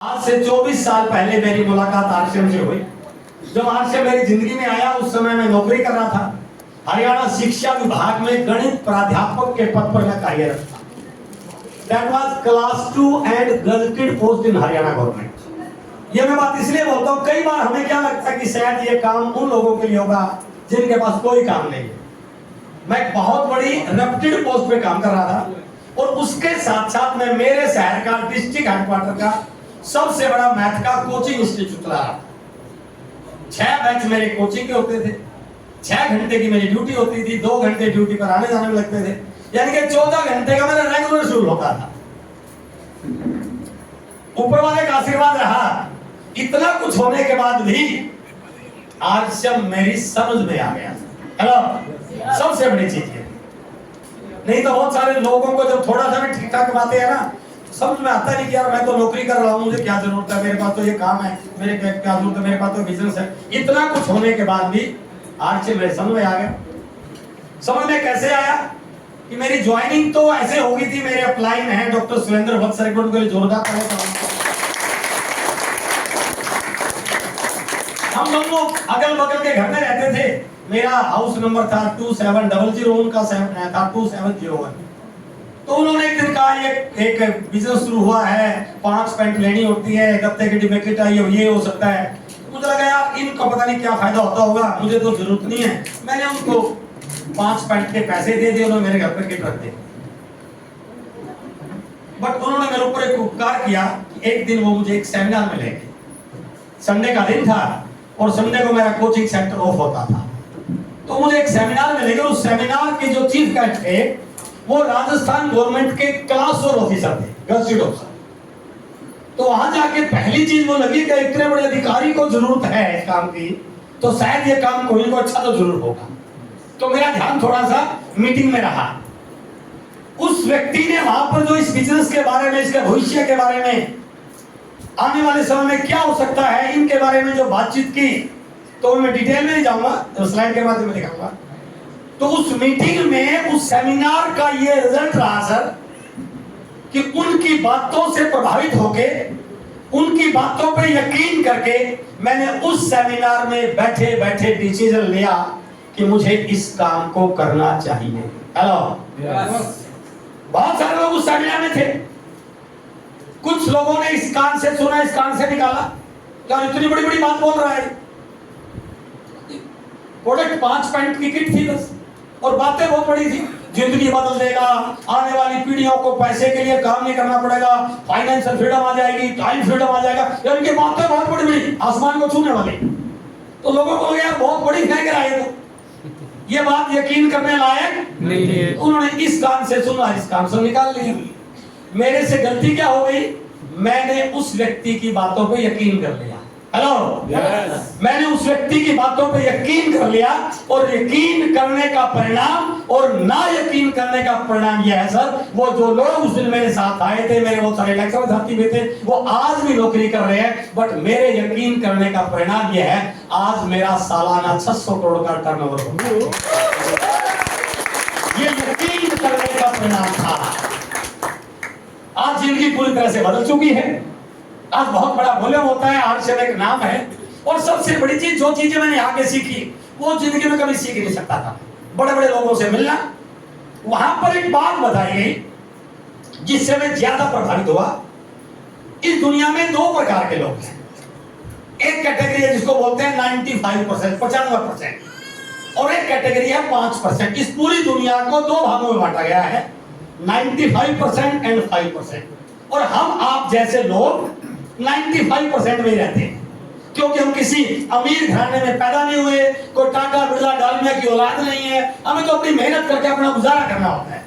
आज से 24 साल पहले मेरी मुलाकात आरसीएम से हुई। जब आरसीएम मेरी जिंदगी में आया उस समय मैं नौकरी कर रहा था। हरियाणा शिक्षा विभाग में गणित प्राध्यापक के पद पर मैं कार्यरत था। That was class 2 and gazetted post in Haryana government. ये मैं बात इसलिए बोलता हूँ, कई बार हमें क्या लगता है कि शायद ये काम उन लोगों के लिए होगा जिनके पास कोई काम नहीं है। मैं एक बहुत बड़ी रेप्यूटेड पोस्ट पे काम कर रहा था और उसके साथ साथ मैं मेरे शहर का डिस्ट्रिक्ट हेडक्वार्टर का सबसे बड़ा मैथ का कोचिंग इंस्टीट्यूट चला रहा था। 6 बैच मेरे कोचिंग के होते थे, 6 घंटे की मेरी ड्यूटी होती थी, 2 घंटे ड्यूटी पर आने जाने में लगते थे, यानी कि 14 घंटे का मेरा रेगुलर शेड्यूल होता था। ऊपर वाले का आशीर्वाद रहा, इतना कुछ होने के बाद भी आरसीएम मेरी समझ में आ गया। हेलो, सबसे बड़ी चीज है। नहीं तो बहुत सारे लोगों को जब थोड़ा सा भी ठीक ठाक बातें है ना, समझ में आता नहीं कि यार मैं तो नौकरी कर रहा हूँ, मुझे क्या जरूरत है, मेरे पास तो ये काम है, मेरे क्या जरूरत है, मेरे पास तो बिजनेस है। इतना कुछ होने के बाद भी आरसीएम मेरे समझ में आ गया। समझ में कैसे आया कि मेरी ज्वाइनिंग तो ऐसे होगी थी, मेरे अपलाइन है डॉक्टर सुरेंद्र भट्ट सर, उनके लिए जोरदार तालियां। हम दोनों अगल बगल के घर में रहते थे। मेरा हाउस नंबर था 2700, उनका था 2701। तो उन्होंने एक दिन कहा एक बिजनेस शुरू हुआ है, 5 पैंट लेनी होती है, गत्ते की डिब्बे किट आई, ये हो सकता है। मुझे लगा यार इनका पता नहीं क्या फायदा होता होगा, मुझे तो जरूरत नहीं है। मैंने उनको 5 पैंट के पैसे दे दिए, उन्होंने मेरे घर पर किट रख दी। बट उन्होंने मेरे ऊपर एक उपकार किया कि एक दिन वो मुझे एक सेमिनार में ले गए। संडे का दिन था और संडे को मेरा कोचिंग सेंटर ऑफ होता था, तो मुझे एक सेमिनार में ले गए। उस सेमिनार के जो चीफ गेस्ट थे वो राजस्थान गवर्नमेंट के क्लास 4 ऑफिसर थे, गजेटेड ऑफिसर। तो वहां जाके पहली चीज वो लगी कि इतने बड़े अधिकारी को जरूरत है इस काम की, तो शायद ये काम कोई को अच्छा तो जरूर होगा। तो मेरा ध्यान थोड़ा सा मीटिंग में रहा। उस व्यक्ति ने वहां पर जो इस बिजनेस के बारे में, इसके भविष्य के बारे में, आने वाले समय में क्या हो सकता है, इनके बारे में जो बातचीत की, तो मैं डिटेल में नहीं जाऊंगा, स्लाइड के माध्यम में दिखाऊंगा। तो उस मीटिंग में, उस सेमिनार का ये रिजल्ट रहा सर कि उनकी बातों से प्रभावित होके, उनकी बातों पे यकीन करके मैंने उस सेमिनार में बैठे बैठे डिसीजन लिया कि मुझे इस काम को करना चाहिए। हेलो, बहुत सारे लोग उस सेमिनार में थे। कुछ लोगों ने इस कान से सुना, इस कान से निकाला, यार इतनी बड़ी बड़ी बात बोल रहा है। प्रोडक्ट 5 पैंट की किट थी बस, और बातें बहुत बड़ी थी। जिंदगी बदल देगा, आने वाली पीढ़ियों को पैसे के लिए काम नहीं करना पड़ेगा, फाइनेंशियल फ्रीडम आ जाएगी, टाइम फ्रीडम आ जाएगा। यार इनकी बातें बहुत बड़ी बड़ी, आसमान को छूने वाली। तो लोगों को यार बहुत बड़ी फेंक रहा है, तो ये बात यकीन करने लायक नहीं है। उन्होंने इस कान से सुना, इस कान से निकाल लिया। मेरे से गलती क्या हो गई, मैंने उस व्यक्ति की बातों पे यकीन कर लिया। हेलो, मैंने उस व्यक्ति की बातों पे यकीन कर लिया, और यकीन करने का परिणाम और ना यकीन करने का परिणाम यह है सर, वो जो लोग उस दिन मेरे साथ आए थे, मेरे बहुत सारे लेक्चर साथी भी थे, वो आज भी नौकरी कर रहे हैं। बट मेरे यकीन करने का परिणाम यह है, आज मेरा सालाना 600 करोड़ का टर्नओवर हो। ये यकीन करने का परिणाम था। आज जिंदगी पूरी तरह से बदल चुकी है। आज बहुत बड़ा वॉल्यूम होता है, आरसीएम एक नाम है। और सबसे बड़ी चीज, जो चीजें मैंने यहाँ पे सीखी वो जिंदगी में कभी सीख नहीं सकता था। बड़े बड़े लोगों से मिलना, वहां पर एक बात बताई गई जिससे मैं ज्यादा प्रभावित हुआ। इस दुनिया में 2 प्रकार के लोग हैं। एक कैटेगरी है जिसको बोलते हैं 95%, 95%, और एक कैटेगरी है 5%। इस पूरी दुनिया को 2 भागों में बांटा गया है, 95% एंड 5%। और हम आप जैसे लोग 95% में ही रहते हैं, क्योंकि हम किसी अमीर घराने में पैदा नहीं हुए, कोई टाटा बिरला डालमिया की औलाद नहीं है। हमें तो अपनी मेहनत करके अपना गुजारा करना होता है।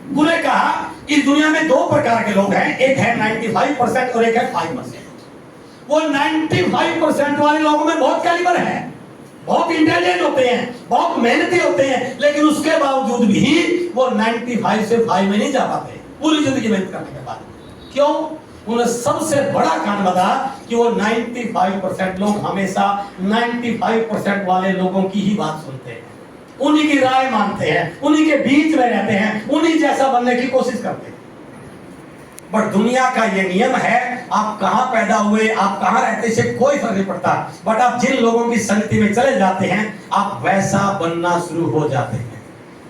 उन्होंने कहा इस दुनिया में 2 प्रकार के लोग हैं, एक है 95% और एक है 5%। वो 95% वाले लोगों में बहुत कैलिबर है, बहुत इंटेलिजेंट होते हैं, बहुत मेहनती होते हैं, लेकिन उसके बावजूद भी वो 95 से 5 में नहीं जा पाते पूरी जिंदगी मेहनत करने के बाद। क्यों? उन्हें सबसे बड़ा कारण बता कि वो 95% लोग हमेशा 95% वाले लोगों की ही बात सुनते हैं, उन्हीं की राय मानते हैं, उन्हीं के बीच में रहते हैं, उन्हीं जैसा बनने की कोशिश करते हैं। बट दुनिया का ये नियम है, आप कहां पैदा हुए, आप कहां रहते, इससे कोई फर्क नहीं पड़ता, बट आप जिन लोगों की संगति में चले जाते हैं आप वैसा बनना शुरू हो जाते हैं।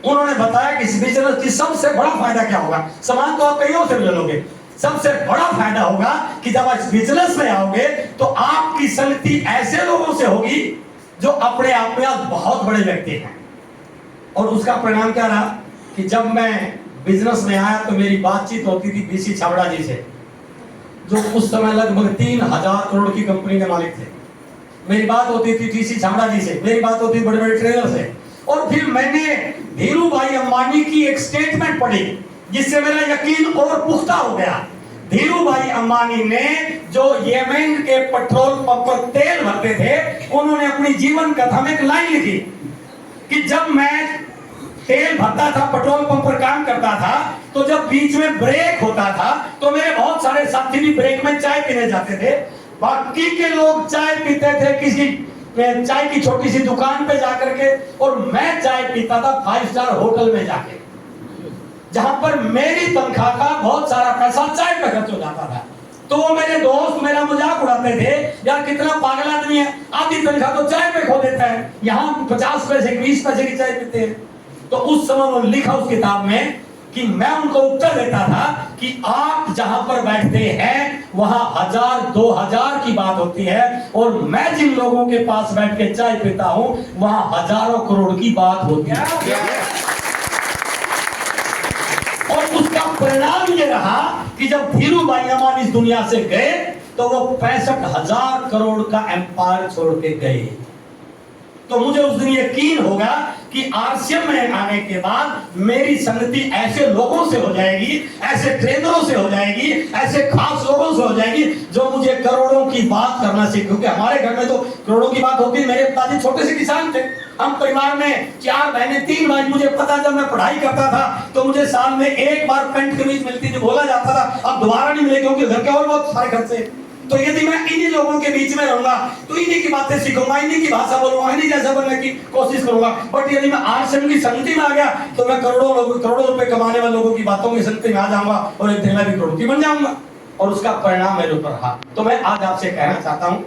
उन्होंने बताया कि इस बिजनेस की सबसे बड़ा फायदा क्या होगा। सामान तो आप कहीं से ले लोगे, सबसे बड़ा फायदा होगा कि जब आप इस बिजनेस में आओगे तो आपकी संगति ऐसे लोगों से होगी जो अपने आप में आज बहुत बड़े व्यक्ति हैं। और उसका परिणाम क्या रहा कि जब मैं बिजनेस में आया तो मेरी बातचीत होती थी बीसी छाबड़ा जी से, जो उस समय लगभग 3000 करोड़ की कंपनी के मालिक थे। मेरी बात होती थी टीसी छाबड़ा जी से, मेरी बात होती थी बड़े बड़े ट्रेडर से। और फिर मैंने धीरू भाई अंबानी की एक स्टेटमेंट पढ़ी जिससे मेरा यकीन और पुख्ता हो गया। धीरू भाई अंबानी ने जो येमेन के पेट्रोल पंप पर तेल भरते थे, उन्होंने अपनी जीवन कथा में एक लाइन लिखी कि जब मैं तेल भरता था, पेट्रोल पंप पर काम करता था, तो जब बीच में ब्रेक होता था तो मेरे बहुत सारे साथी भी ब्रेक में चाय पीने जाते थे। बाकी के लोग चाय पीते थे किसी चाय की छोटी सी दुकान पे जाकर के, और मैं चाय पीता था 5 स्टार होटल में जाके, जहां पर मेरी तनख्वाह का बहुत सारा पैसा चाय पे खर्च हो जाता था। तो वो मेरे दोस्त मेरा मजाक उड़ाते थे, यार कितना पागल आदमी है, आधी तनख्वाह तो चाय पे खो देता है, यहाँ 50 पैसे 20 पैसे की चाय पीते हैं। तो उस समय उन्होंने लिखा उस किताब में कि मैं उनको उत्तर देता था कि आप जहां पर बैठते हैं वहां 1000-2000 की बात होती है, और मैं जिन लोगों के पास बैठ के चाय पीता हूं वहां हजारों करोड़ की बात होती है। और उसका परिणाम ये रहा कि जब धीरू भाई अंबानी इस दुनिया से गए तो वो 65,000 करोड़ का एम्पायर छोड़ के गए। तो मुझे उस दिन यकीन होगा कि आरसीएम में आने के बाद मेरी संगति ऐसे लोगों से हो जाएगी, ऐसे ट्रेनरों से हो जाएगी, ऐसे खास लोगों से हो जाएगी जो मुझे करोड़ों की बात करना सीखे। क्योंकि हमारे घर में तो करोड़ों की बात होती है। मेरे पिताजी छोटे से किसान थे, हम परिवार में 4 बहनें 3 भाई। मुझे पता जब मैं पढ़ाई करता था तो मुझे साल में एक बार पैंट कमीज मिलती थी, बोला जाता था अब दोबारा नहीं मिलेगी क्योंकि घर के और बहुत सारे खर्चे। तो यदि मैं इन्हीं लोगों के बीच में रहूंगा तो इन्हीं की बातें सीखूंगा, इन्हीं की भाषा बोलूंगा, इन्हीं जैसा बनने की कोशिश करूंगा। बट यदि मैं आरसीएम की संगति में आ गया तो मैं करोड़ों रुपए कमाने वाले लोगों की बातों की संगति में आ जाऊंगा और एक दिन मैं भी करोड़पति बन जाऊंगा। और उसका परिणाम मेरे ऊपर रहा। तो मैं आज आपसे कहना चाहता हूं,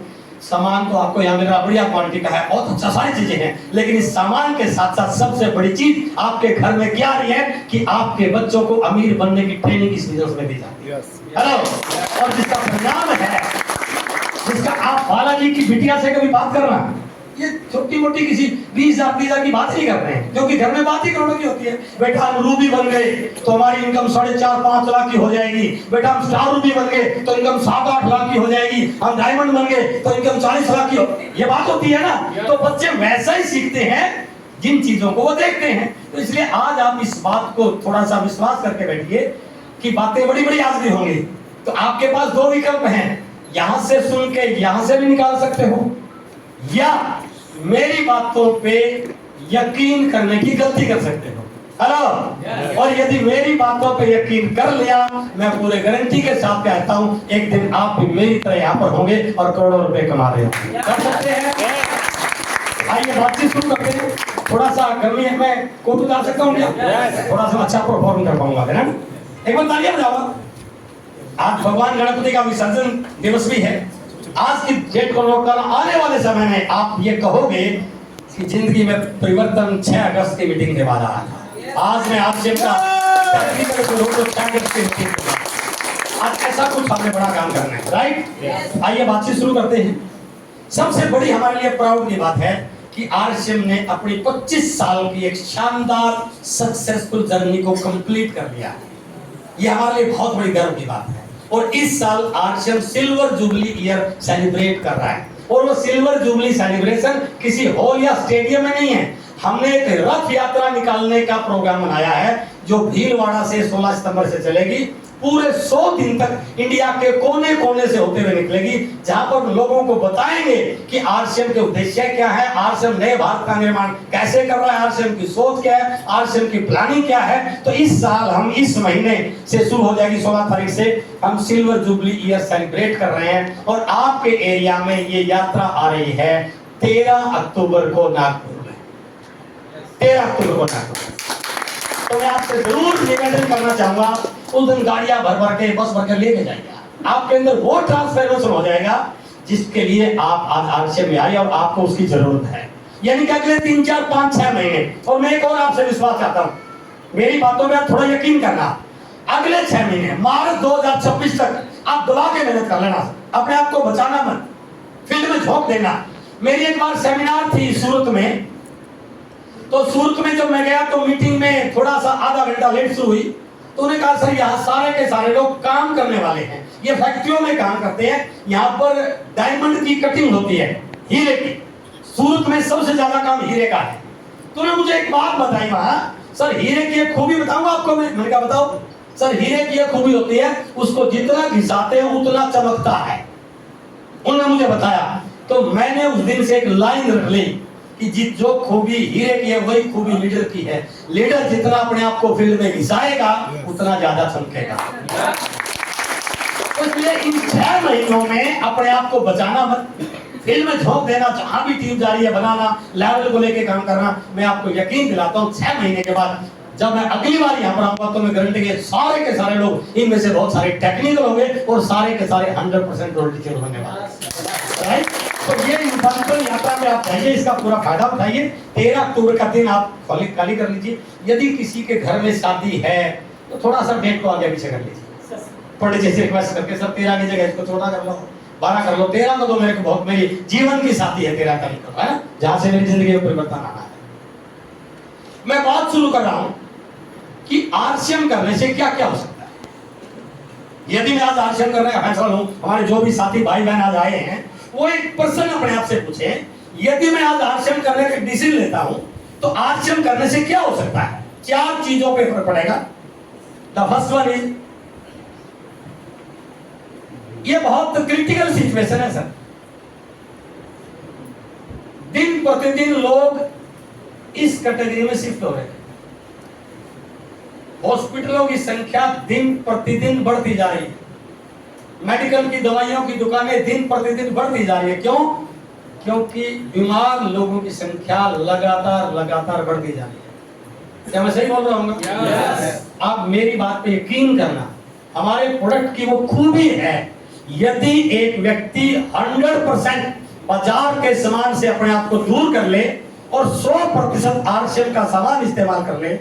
सामान तो आपको यहाँ मेरा बढ़िया क्वालिटी का है, बहुत अच्छा, सारी चीजें हैं, लेकिन इस सामान के साथ साथ सबसे बड़ी चीज आपके घर में क्या रही है कि आपके बच्चों को अमीर बनने की ट्रेनिंग इस बिजनेस में दी जाती है। हेलो, और जिसका परिणाम है, जिसका आप बालाजी की बिटिया से कभी बात करना, ये छोटी मोटी किसी 20,000 की बात नहीं कर रहे हैं, क्योंकि घर में बात ही करोड़ों की होती है। बेटा हम रूबी बन गए तो हमारी इनकम 4.5-5 लाख की हो जाएगी। बेटा हम स्टार रूबी बन गए तो इनकम 7-8 लाख की हो जाएगी। हम डायमंड बन गए तो इनकम 40 लाख की हो, ये बात होती है ना। तो बच्चे वैसा ही सीखते हैं जिन चीजों को वो देखते हैं। तो इसलिए आज आप इस बात को थोड़ा सा विश्वास करके बैठिए कि बातें बड़ी बड़ी आज भी होंगी। तो आपके पास 2 विकल्प हैं, यहां से सुन के यहां से भी निकाल सकते हो, या मेरी बातों पे यकीन करने की गलती कर सकते हो। हेलो, और यदि मेरी बातों पे यकीन कर लिया, मैं पूरे गारंटी के साथ कहता हूं एक दिन आप भी मेरी तरह यहाँ पर होंगे और करोड़ों रुपए कमा रहे होंगे। कर सकते हैं। आइए बातचीत शुरू करते हैं। थोड़ा सा गर्मी है, मैं कोट उतार सकता हूँ क्या? थोड़ा सा अच्छा परफॉर्म कर पाऊंगा, है ना? एक बार तालियां बजाओ। आज भगवान गणपति का विसर्जन दिवस भी है। आज की डेट को नोट करना, आने वाले समय में आप ये कहोगे कि जिंदगी में परिवर्तन 6 अगस्त की मीटिंग के बाद आ रहा। आज मैं आपसे आज ऐसा कुछ हमने बड़ा काम करना है, राइट? आइए बातचीत शुरू करते हैं। सबसे बड़ी हमारे लिए प्राउड की बात है कि आरसीएम ने अपनी 25 साल की एक शानदार सक्सेसफुल जर्नी को कंप्लीट कर लिया है। ये हमारे लिए बहुत बड़ी गर्व की बात है। और इस साल RCM silver jubilee year celebrate कर रहा है। और वो सिल्वर जुबली सेलिब्रेशन किसी हॉल या स्टेडियम में नहीं है, हमने एक रथ यात्रा निकालने का प्रोग्राम बनाया है जो भीलवाड़ा से 16 सितंबर से चलेगी। पूरे 100 दिन तक इंडिया के कोने कोने से होते हुए निकलेगी, जहां पर लोगों को बताएंगे कि आरसीएम के उद्देश्य क्या है, आरसीएम नए भारत का निर्माण कैसे कर रहा है, आरसीएम की सोच क्या है, आरसीएम की प्लानिंग क्या है। तो इस साल हम इस महीने से शुरू हो जाएगी, 16 तारीख से हम सिल्वर जुबली ईयर सेलिब्रेट कर रहे हैं। और आपके एरिया में ये यात्रा आ रही है 13 अक्टूबर को नागपुर में, 13 अक्टूबर को नागपुर। तो मैं आपसे जरूर निवेदन करना चाहूंगा उस दिन गाड़ियां भर भर के बस भर के लेके जाएगा। आपके अंदर वो ट्रांसफॉर्मेशन हो जाएगा जिसके लिए आप आज आरसीएम में आए और आपको उसकी जरूरत है। यानी कि अगले 3, 4, 5, 6 महीने, और मैं एक और आपसे विश्वास चाहता हूं, मेरी बातों में आप थोड़ा यकीन करना, अगले 6 महीने मार्च 2026 तक आप दबा के मेहनत कर लेना, अपने आप को बचाना मत, फील्ड में झोंक देना। मेरी एक बार सेमिनार थी सूरत में, तो सूरत में जब मैं गया तो मीटिंग में थोड़ा सा आधा घंटा लेट शुरू हुई, तो उन्होंने कहा सर यहाँ सारे के सारे लोग काम करने वाले हैं, ये फैक्ट्रियों में काम करते हैं, यहाँ पर डायमंड की कटिंग होती है, हीरे की, सूरत में सबसे ज्यादा काम हीरे का है। तो उन्होंने मुझे एक बात बताई वहां, सर हीरे की एक खूबी बताऊंगा आपको। मैंने कहा बताओ सर। हीरे की एक खूबी होती है, उसको जितना घिसाते हैं उतना चमकता है। उन्होंने मुझे बताया, तो मैंने उस दिन से एक लाइन रख ली कि जो खूबी हीरे की है वही खूबी लीडर की है। लीडर जितना अपने आप को फील्ड में घिसाएगा उतना ज्यादा चमकेगा। इसलिए इन 6 महीनों में अपने आप को बचाना मत, फील्ड में झोंक देना, जहां भी टीम जा रही है बनाना, लेवल को लेके काम करना। मैं आपको यकीन दिलाता हूं 6 महीने के बाद जब मैं अगली बार यहाँ पर आऊंगा तो मैं गारंटी के सारे लोग, इनमें से बहुत सारे टेक्निकल होंगे और सारे के सारे 100% रोल टीचर होने वाले। राइट? तो ये इंफॉर्मेशन यात्रा में आप जाइए, इसका पूरा फायदा उठाइए। 13 अक्टूबर का दिन आप खाली कर लीजिए। यदि किसी के घर में शादी है तो थोड़ा सा डेट को आगे पीछे कर लीजिए, पंडित जी से रिक्वेस्ट करके सर 13 की जगह इसको 14 कर लो, 12 कर लो, 13 को तो मेरे को बहुत, मेरी जीवन की शादी है 13 तारीख को, है ना, जहां से मेरी जिंदगी में परिवर्तन आना है। मैं बात शुरू कर रहा हूं कि आरसीएम करने से क्या क्या हो सकता है। यदि मैं आज आरसीएम करने का फैसला लूं, हमारे जो भी साथी भाई बहन आज आए हैं वो एक पर्सन अपने आप से पूछे, यदि मैं आज आरसीएम करने का डिसीजन लेता हूं तो आरसीएम करने से क्या हो सकता है। 4 चीजों पे फर्क पड़ेगा। द फर्स्ट वन इज, ये बहुत क्रिटिकल सिचुएशन है सर। दिन प्रतिदिन लोग इस कैटेगरी में शिफ्ट हो रहे हैं। हॉस्पिटलों की संख्या दिन प्रतिदिन बढ़ती जा रही है, मेडिकल की दवाइयों की दुकानें दिन प्रतिदिन बढ़ती जा रही है। क्यों? क्योंकि बीमार लोगों की संख्या लगातार बढ़ती जा रही है। क्या मैं सही बोल रहा हूँ? आप मेरी बात पे यकीन करना, हमारे प्रोडक्ट की वो खूबी है, यदि एक व्यक्ति 100% बाजार के सामान से अपने आप को दूर कर ले और 100% आरसीएम का सामान इस्तेमाल कर ले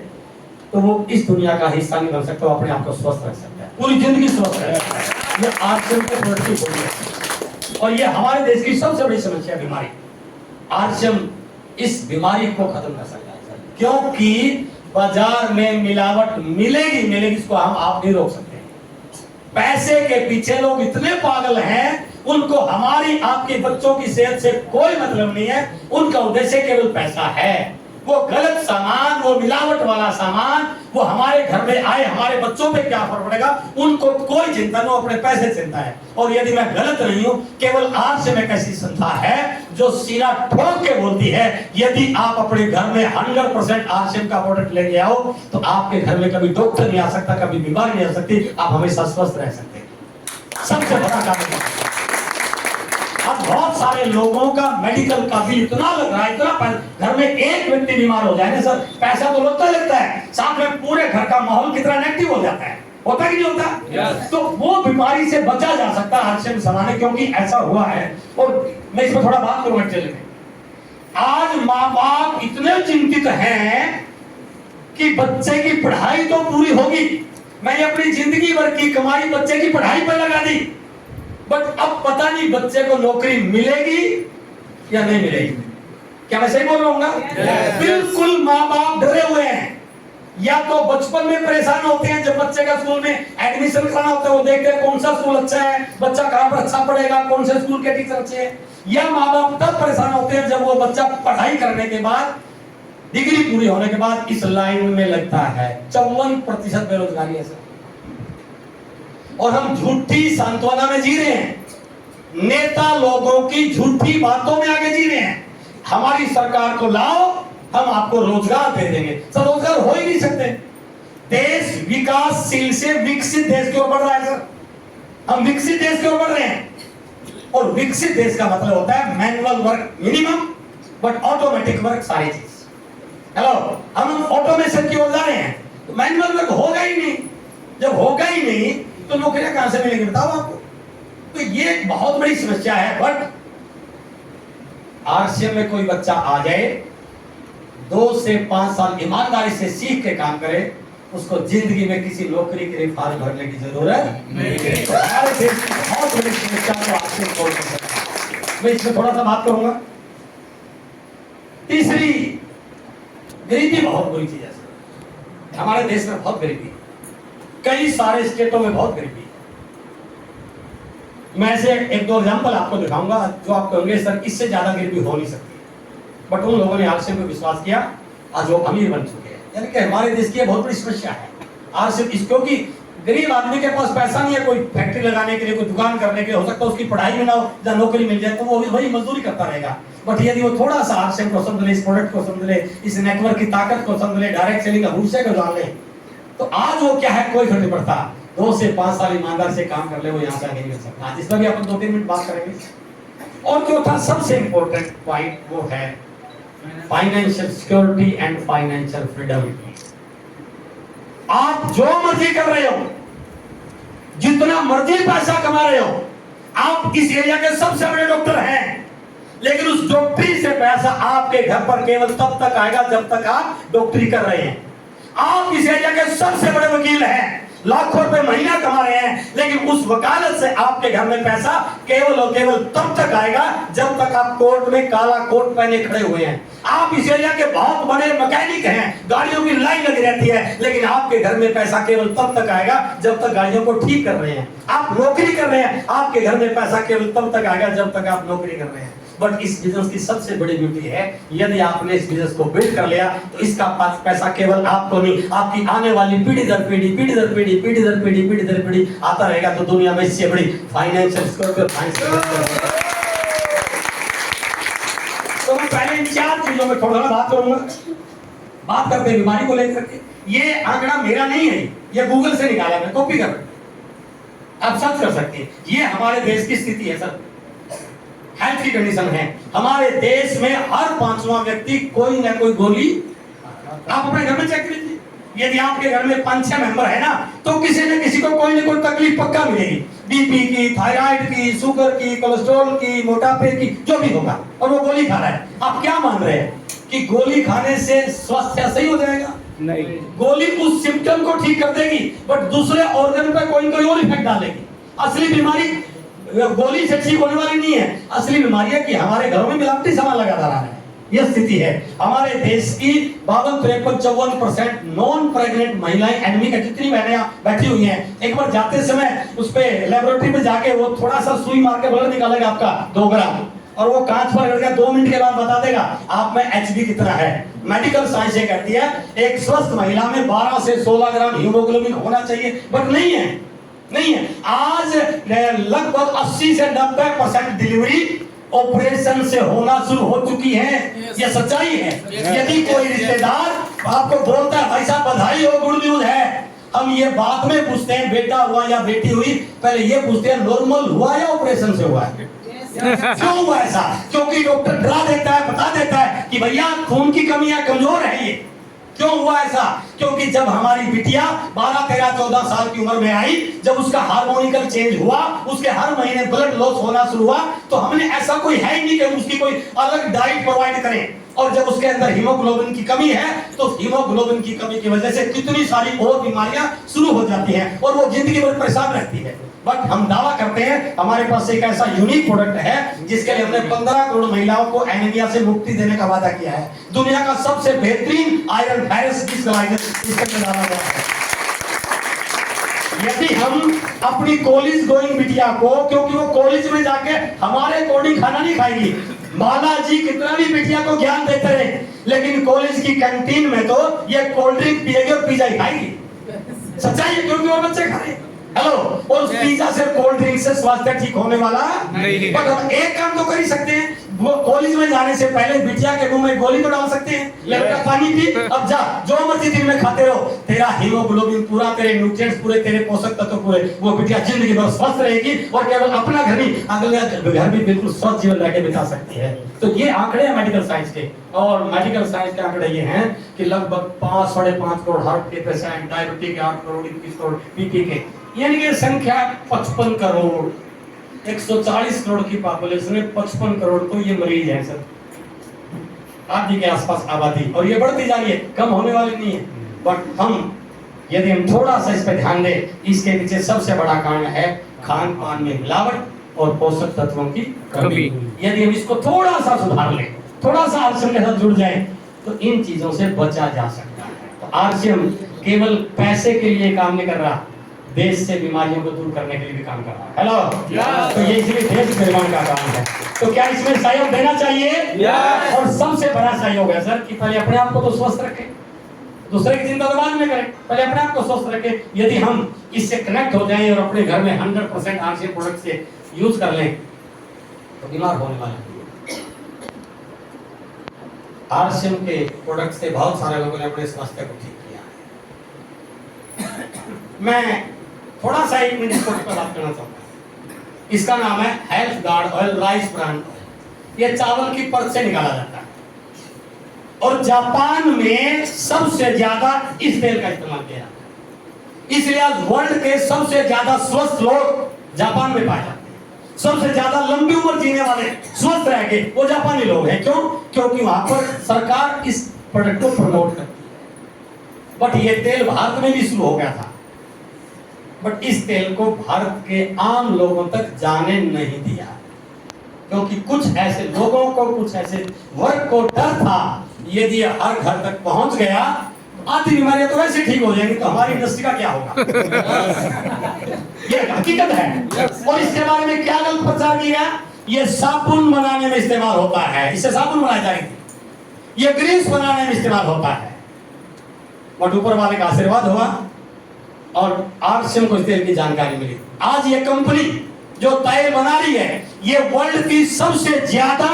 तो वो इस दुनिया का हिस्सा नहीं बन सकता, वो अपने आप को स्वस्थ रख सकता है, पूरी जिंदगी स्वस्थ रख सकता है। ये आरसीएम के प्रोडक्ट की खूबी है और ये हमारे देश की सबसे बड़ी समस्या बीमारी। आरसीएम इस बीमारी को खत्म कर सकता है, क्योंकि बाजार में मिलावट मिलेगी, इसको आप नहीं रोक सकते। पैसे के पीछे लोग इतने पागल हैं, उनको हमारी आपके बच्चों की सेहत से कोई मतलब नहीं है, उनका उद्देश्य केवल पैसा है। वो गलत सामान, वो मिलावट वाला सामान, वो हमारे घर में आए, हमारे बच्चों पे क्या फर्क पड़ेगा, उनको कोई चिंता नहीं, अपने पैसे चिंता है। और यदि मैं गलत नहीं हूं, केवल आरसीएम एक ऐसी संस्था है जो सीना ठोक के बोलती है, यदि आप अपने घर में 100% आरसीएम का प्रोडक्ट लेके आओ तो आपके घर में कभी डॉक्टर नहीं आ सकता, कभी बीमारी नहीं आ सकती, आप हमेशा स्वस्थ रह सकते हैं। सबसे बड़ा काम है। अब बहुत सारे लोगों का मेडिकल का बिल इतना लग रहा है, इतना, घर में एक व्यक्ति बीमार हो जाए ना सर, पैसा तो लगता है, साथ में पूरे घर का माहौल कितना नेगेटिव हो जाता है, होता कि नहीं होता? yes. तो वो बीमारी से बचा जा सकता है आरसीएम सामान, क्योंकि ऐसा हुआ है। और मैं इसमें थोड़ा बात करूंगा चले में, आज माँ बाप इतने चिंतित हैं कि बच्चे की पढ़ाई तो पूरी होगी, मैंने अपनी जिंदगी भर की कमाई बच्चे की पढ़ाई पर लगा दी, बट अब पता नहीं बच्चे को नौकरी मिलेगी या नहीं मिलेगी। क्या मैं सही बोल रहा हूँ? yes. बिल्कुल माँ बाप डरे हुए हैं। या तो बचपन में परेशान होते हैं, जब बच्चे का स्कूल में एडमिशन कराना होता है, वो देखते हैं कौन सा स्कूल अच्छा है, बच्चा कहाँ पर अच्छा पढ़ेगा, कौन से स्कूल के टीचर अच्छे हैं। या माँ बाप तब परेशान होते हैं जब वो बच्चा पढ़ाई करने के बाद, डिग्री पूरी होने के बाद इस लाइन में लगता है। 54% बेरोजगारी है सर, और हम झूठी सांत्वना में जी रहे हैं, नेता लोगों की झूठी बातों में आगे जी रहे हैं। हमारी सरकार को लाओ, हम आपको रोजगार दे देंगे। सर रोजगार हो ही नहीं सकते। देश विकासशील से विकसित देश की ओर बढ़ रहा है सर, हम विकसित देश की ओर बढ़ रहे हैं। और विकसित देश का मतलब होता है manual work minimum, but automatic work सारी चीज। हेलो, हम ऑटोमेशन की ओर जा रहे हैं, तो मैनुअल वर्क होगा ही नहीं। जब होगा ही नहीं तो नौकरियां कहां से मिलेंगी बताओ आपको। तो ये एक बहुत बड़ी समस्या है। बट आरसीएम में कोई बच्चा आ जाए, 2 से 5 साल ईमानदारी से सीख के काम करे, उसको जिंदगी में किसी नौकरी के लिए फॉर्म भरने की जरूरत नहीं है। तो हमारे देश की बहुत बड़ी समस्या को आरसीएम तोड़ सकता है। मैं इसमें थोड़ा सा बात करूंगा। तीसरी, गरीबी बहुत बुरी चीज है। हमारे देश में बहुत गरीबी है, कई सारे स्टेटों में बहुत गरीबी है। मैं से 1-2 एग्जांपल आपको दिखाऊंगा जो आप कहोगे सर इससे ज्यादा गरीबी हो नहीं सकती, बट उन लोगों ने आरसीएम पे विश्वास किया आज वो अमीर बन चुके हैं। यानी कि हमारे देश की बहुत बड़ी समस्या है आरसीएम, क्योंकि गरीब आदमी के पास पैसा नहीं है कोई फैक्ट्री लगाने के लिए, कोई दुकान करने के लिए, हो सकता है उसकी पढ़ाई में ना हो, जहाँ नौकरी मिल जाए तो वो वही मजदूरी करता रहेगा। बट यदि वो थोड़ा सा आरसीएम को समझ ले, इस प्रोडक्ट को समझ ले, इस नेटवर्क की ताकत को समझ ले, डायरेक्ट सेलिंग का भूसे को जान ले, तो आज वो क्या है कोई फर्क नहीं पड़ता। 2 से 5 साल ईमानदार से काम कर ले, वो यहाँ से आगे निकल सकता है। इसमें भी अपन 2-3 मिनट बात करेंगे। और चौथा सबसे इंपॉर्टेंट पॉइंट वो है financial security and financial freedom. आप जो मर्जी कर रहे हो, जितना मर्जी पैसा कमा रहे हो, आप इस एरिया के सबसे बड़े डॉक्टर हैं, लेकिन उस डॉक्टरी से पैसा आपके घर पर केवल तब तक आएगा जब तक आप डॉक्टरी कर रहे हैं। आप इस एरिया के सबसे बड़े वकील हैं, लाखों रुपए महीना कमा रहे हैं, लेकिन उस वकालत से आपके घर में पैसा केवल और केवल तब तक आएगा जब तक आप कोर्ट में काला कोट पहने खड़े हुए हैं। आप इस एरिया के बहुत बड़े मैकेनिक हैं, गाड़ियों की लाइन लगी रहती है, लेकिन आपके घर में पैसा केवल तब तक आएगा जब तक गाड़ियों को ठीक कर रहे हैं। आप नौकरी कर रहे हैं, आपके घर में पैसा केवल तब तक आएगा जब तक आप नौकरी कर रहे हैं। बट इस बिजनेस की सबसे बड़ी ब्यूटी है, यदि आपने इस बिजनेस को बिल्ड कर लिया तो इसका पैसा केवल आपको नहीं, आपकी आने वाली पीढ़ी दर पीढ़ी, पीढ़ी दर पीढ़ी, पीढ़ी दर पीढ़ी, पीढ़ी दर पीढ़ी आता रहेगा। तो दुनिया में इससे बड़ी फाइनेंशियल सिक्योरिटी। तो मैं पहले इन 4 चीजों में थोड़ा बात करूंगा। बात करते हैं बीमारी को लेकर के। ये आंकड़ा मेरा नहीं है, ये गूगल से निकाला, मैं कॉपी कर, आप सर्च कर सकते हैं। ये हमारे देश की स्थिति है सर, हेल्थ की कंडीशन है। हमारे देश में हर 5वां व्यक्ति कोई ना कोई गोली, आप अपने घर में चेक कीजिए, यदि आपके घर में 5-6 मेंबर है ना, तो किसी न किसी को कोई ना कोई तकलीफ पक्का मिलेगी, बीपी की, थायराइड की, शुगर की, कोलेस्ट्रॉल की, मोटापे की, जो भी होगा, और वो गोली खा रहा है। आप क्या मान रहे हैं कि गोली खाने से स्वास्थ्य सही हो जाएगा? नहीं, गोली उस सिम्टम को ठीक कर देगी, बट दूसरे ऑर्गन पे कोई कोई और इफेक्ट डालेगी। असली बीमारी गोली से ठीक होने वाली नहीं है, असली बीमारी है कि हमारे घरों में मिलावटी सामान लगाता रहा है। यह स्थिति है हमारे देश की। 52-53-54% नॉन प्रेग्नेंट महिलाएं एनिमी का, जितनी बहनें बैठी हुई हैं, एक बार जाते समय उस पे लेबोरेटरी में जाके वो थोड़ा सा सुई मार के ब्लड निकालेगा आपका 2 ग्राम, और वो कांच पर लड़का 2 मिनट के बाद बता देगा आप में एचबी कितना है। मेडिकल साइंस ये कहती है एक स्वस्थ महिला में 12 से 16 ग्राम हीमोग्लोबिन होना चाहिए, बट नहीं है, नहीं है। आज लगभग 80 से 90% डिलीवरी ऑपरेशन से होना शुरू हो चुकी है। यह सच्चाई है। यदि कोई रिश्तेदार आपको बोलता है भाई साहब बधाई हो, गुड न्यूज है, हम ये बाद में पूछते हैं बेटा हुआ या बेटी हुई, पहले ये पूछते हैं नॉर्मल हुआ या ऑपरेशन से हुआ है। क्यों हुआ ऐसा? क्योंकि डॉक्टर डरा देता है, बता देता है कि भैया खून की कमी है, कमजोर है ये। क्यों हुआ ऐसा? क्योंकि जब हमारी बिटिया 12, 13, 14 साल की उम्र में आई, जब उसका हार्मोनिकल चेंज हुआ, उसके हर महीने ब्लड लॉस होना शुरू हुआ, तो हमने ऐसा कोई है ही नहीं कि उसकी कोई अलग डाइट प्रोवाइड करें। और जब उसके अंदर हीमोग्लोबिन की कमी है, तो हीमोग्लोबिन की कमी की वजह से कितनी सारी और बीमारियां शुरू हो जाती हैं और वो जिंदगी भर परेशान रहती है। बट हम दावा करते हैं हमारे पास एक ऐसा यूनिक प्रोडक्ट है जिसके लिए हमने 15 करोड़ महिलाओं को एनीमिया से मुक्ति देने का वादा किया है। दुनिया का सबसे बेहतरीन आयरन फेरस इसके दावा किया है। यदि हम अपनी कॉलेज गोइंग बिटिया को, क्योंकि वो कॉलेज में जाके हमारे अकॉर्डिंग खाना नहीं खाएगी, बालाजी कितना भी बिटिया को ज्ञान देते रहे, लेकिन कॉलेज की कैंटीन में तो ये कोल्ड ड्रिंक पिएगी और पिज्जा ही खाएगी। सच्चाई है, क्योंकि वो बच्चे खा रहे हैं। हेलो, और पिज्जा से कोल्ड ड्रिंक से स्वास्थ्य ठीक होने वाला नहीं। पर हम एक काम तो कर ही सकते हैं, वो कॉलेज में जाने से पहले बिटिया के मुंह में गोली तो डाल सकते हैं, ले बेटा पानी पी, अब जा जो मर्जी दिन में खाते रहो, तेरा हीमोग्लोबिन पूरा, तेरे न्यूट्रिएंट्स पूरे, तेरे पोषक तत्व पूरे, वो बिटिया जिंदगी भर स्वस्थ रहेगी और केवल अपना घर नहीं अगले घर भी बिल्कुल स्वस्थ जीवन रह के बिता सकती है। तो ये आंकड़े हैं मेडिकल साइंस के, और मेडिकल साइंस के आंकड़े ये हैं कि लगभग 5-5.5 करोड़ हार्ट के पेशेंट, डायबिटीज के 8 करोड़, 21 करोड़ बीपी के, यानी कि संख्या 55 करोड़, 140 करोड़ की पॉपुलेशन में 55 करोड़ तो ये मरीज हैं सर, आदि के आसपास आबादी, और ये बढ़ती जा रही है, कम होने वाली नहीं है। बट यदि हम थोड़ा सा इस पे ध्यान दें, इसके पीछे सबसे बड़ा कारण है खान पान में मिलावट और पोषक तत्वों की कमी। यदि हम इसको थोड़ा सा सुधार लें, थोड़ा सा आरसीएम के साथ जुड़ जाएं, तो इन चीजों से बचा जा सकता है। तो आरसीएम केवल पैसे के लिए काम नहीं कर रहा, देश से बीमारियों को दूर करने के लिए भी काम कर रहा है। हेलो, तो ये इसलिए देश निर्माण का काम है। तो क्या इसमें सहयोग देना चाहिए? और सबसे बड़ा सहयोग है सर कि पहले अपने आप को तो स्वस्थ रखें, दूसरे की चिंता तो बाद में करें, पहले अपने आप को स्वस्थ रखें। यदि हम इससे कनेक्ट हो जाएं और अपने घर में 100% आरसीएम प्रोडक्ट से यूज कर लें तो बीमार होने वाले हैं। आरसीएम के प्रोडक्ट से बहुत सारे लोगों ने अपने स्वास्थ्य को ठीक किया है। मैं थोड़ा सा 1 मिनट पर बात करना चाहता हूँ। इसका नाम है health guard oil, rice brand oil. ये चावल की परत से निकाला जाता है और जापान में सबसे ज्यादा इस तेल का इस्तेमाल किया जाता है। इसलिए आज वर्ल्ड के सबसे ज्यादा स्वस्थ लोग जापान में पाए जाते हैं। सबसे ज्यादा लंबी उम्र जीने वाले, स्वस्थ रह के, वो जापानी लोग हैं। क्यों? क्योंकि वहां पर सरकार इस प्रोडक्ट को प्रमोट करती है। बट ये तेल भारत में भी शुरू हो गया था, बट इस तेल को भारत के आम लोगों तक जाने नहीं दिया, क्योंकि कुछ ऐसे लोगों को, कुछ ऐसे वर्ग को डर था यदि हर घर तक पहुंच गया आधी बीमारियां तो वैसे ठीक हो जाएंगी, तो हमारी इंडस्ट्री का क्या होगा? ये हकीकत है। और इसके बारे में क्या गलत प्रचार किया? ये साबुन बनाने में इस्तेमाल होता है, इससे साबुन बनाई जाएगी, ये ग्रीस बनाने में इस्तेमाल होता है। बट ऊपर वाले का आशीर्वाद हुआ और आरसीएम को इस तेल की जानकारी मिली। आज ये कंपनी जो तेल बना रही है, ये वर्ल्ड की सबसे ज्यादा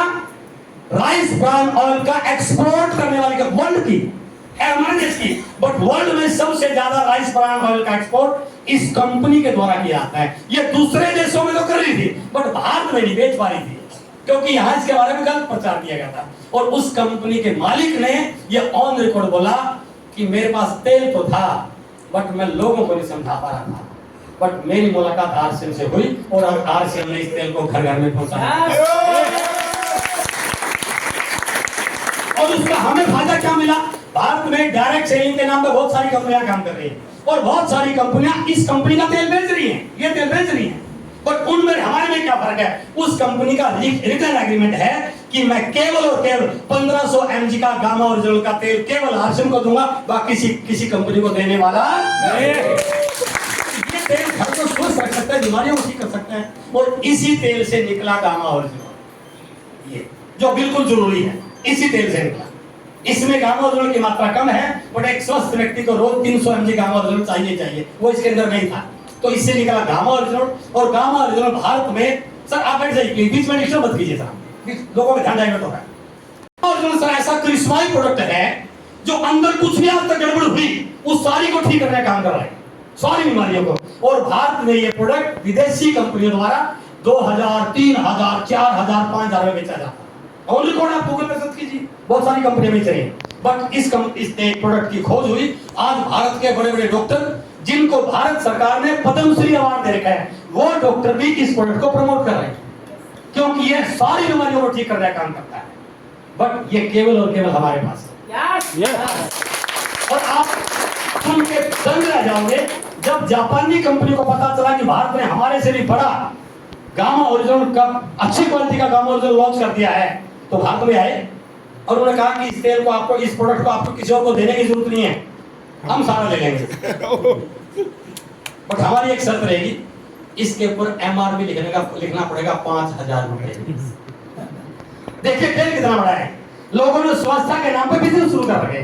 राइस ब्रान ऑयल का एक्सपोर्ट करने वाली, वर्ल्ड की है, हमारे देश की, बट वर्ल्ड में सबसे ज्यादा राइस ब्रान ऑयल का एक्सपोर्ट इस कंपनी के द्वारा किया जाता है। ये दूसरे देशों में तो कर रही थी, बट भारत में नहीं बेच पा रही थी, क्योंकि यहाँ इसके बारे में गलत प्रचार किया गया था। और उस कंपनी के मालिक ने ये ऑन रिकॉर्ड बोला कि मेरे पास तेल तो था, बट मैं लोगों को नहीं समझा पा रहा था। बट मेरी मुलाकात आरसीएम से हुई और अब आरसीएम ने इस तेल को घर घर में पहुंचाया। और उसका हमें फायदा क्या मिला? भारत में डायरेक्ट सेलिंग के नाम पे बहुत सारी कंपनियां काम कर रही हैं और बहुत सारी कंपनियां इस कंपनी का तेल बेच रही हैं, ये तेल बेच रही हैं। बट उनमें हमारे में क्या फर्क है? उस कंपनी का रिटर्न एग्रीमेंट है कि मैं केवल और केवल 1500 mg का गामा ओरिजिनल का तेल केवल आरसीएम को दूंगा, बाकी किसी कंपनी को देने वाला नहीं। ये तेल घर को स्वस्थ रख सकता है, बीमारियों को ठीक कर सकता है। और इसी तेल से निकला गामा ओरिजिनल, ये जो बिल्कुल जरूरी है, इसी तेल से निकला। इसमें गामा ओरिजिनल की मात्रा कम है, बट एक स्वस्थ व्यक्ति को रोज 300 mg गामा ओरिजिनल चाहिए, वो इसके अंदर नहीं था, तो इससे निकला गामा ओरिजिनल। और गामा ओरिजिनल भारत में, सर आप बैठ जाइए, बीच में डिस्टर्ब मत कीजिए सर, लोगों का ध्यान डाइवर्ट हो रहा है। गामा ओरिजिनल सर ऐसा करिश्माई प्रोडक्ट है जो अंदर कुछ भी आज तक गड़बड़ हुई उस सारी को ठीक करने का काम कर रहा है, सारी बीमारियों को। और भारत में ये प्रोडक्ट विदेशी कंपनियों द्वारा 2000, 3000, 4000, 5000 में बेचा जाता है। और रिकॉर्ड आप गूगल पे सर्च कीजिए, बहुत सारी कंपनियां बेच रही हैं। बट इस प्रोडक्ट की खोज हुई, आज भारत के बड़े बड़े डॉक्टर जिनको भारत सरकार ने पद्मश्री अवार्ड दे रखा है, वो डॉक्टर भी इस प्रोडक्ट को प्रमोट कर रहे हैं, क्योंकि ये सारी बीमारियों को ठीक करने का काम करता है। बट ये केवल और केवल हमारे पास है। और आप सुन के दंग रह जाओगे जब जापानी कंपनी को पता चला कि भारत ने हमारे से भी बड़ा गामा ओरिजिनल का, अच्छी क्वालिटी का गामा ओरिजिनल लॉन्च कर दिया है। तो भारत में आए और उन्होंने कहा कि इस तेल को आपको, इस प्रोडक्ट को आपको किसी और को देने की जरूरत नहीं है, हम सारा ले लेंगे। बट हमारी एक शर्त रहेगी, इसके ऊपर एमआरपी लिखना पड़ेगा 5000 रुपए। देखिए तेल कितना बड़ा है, लोगों ने स्वास्थ्य के नाम पे बिजनेस शुरू कर रखे।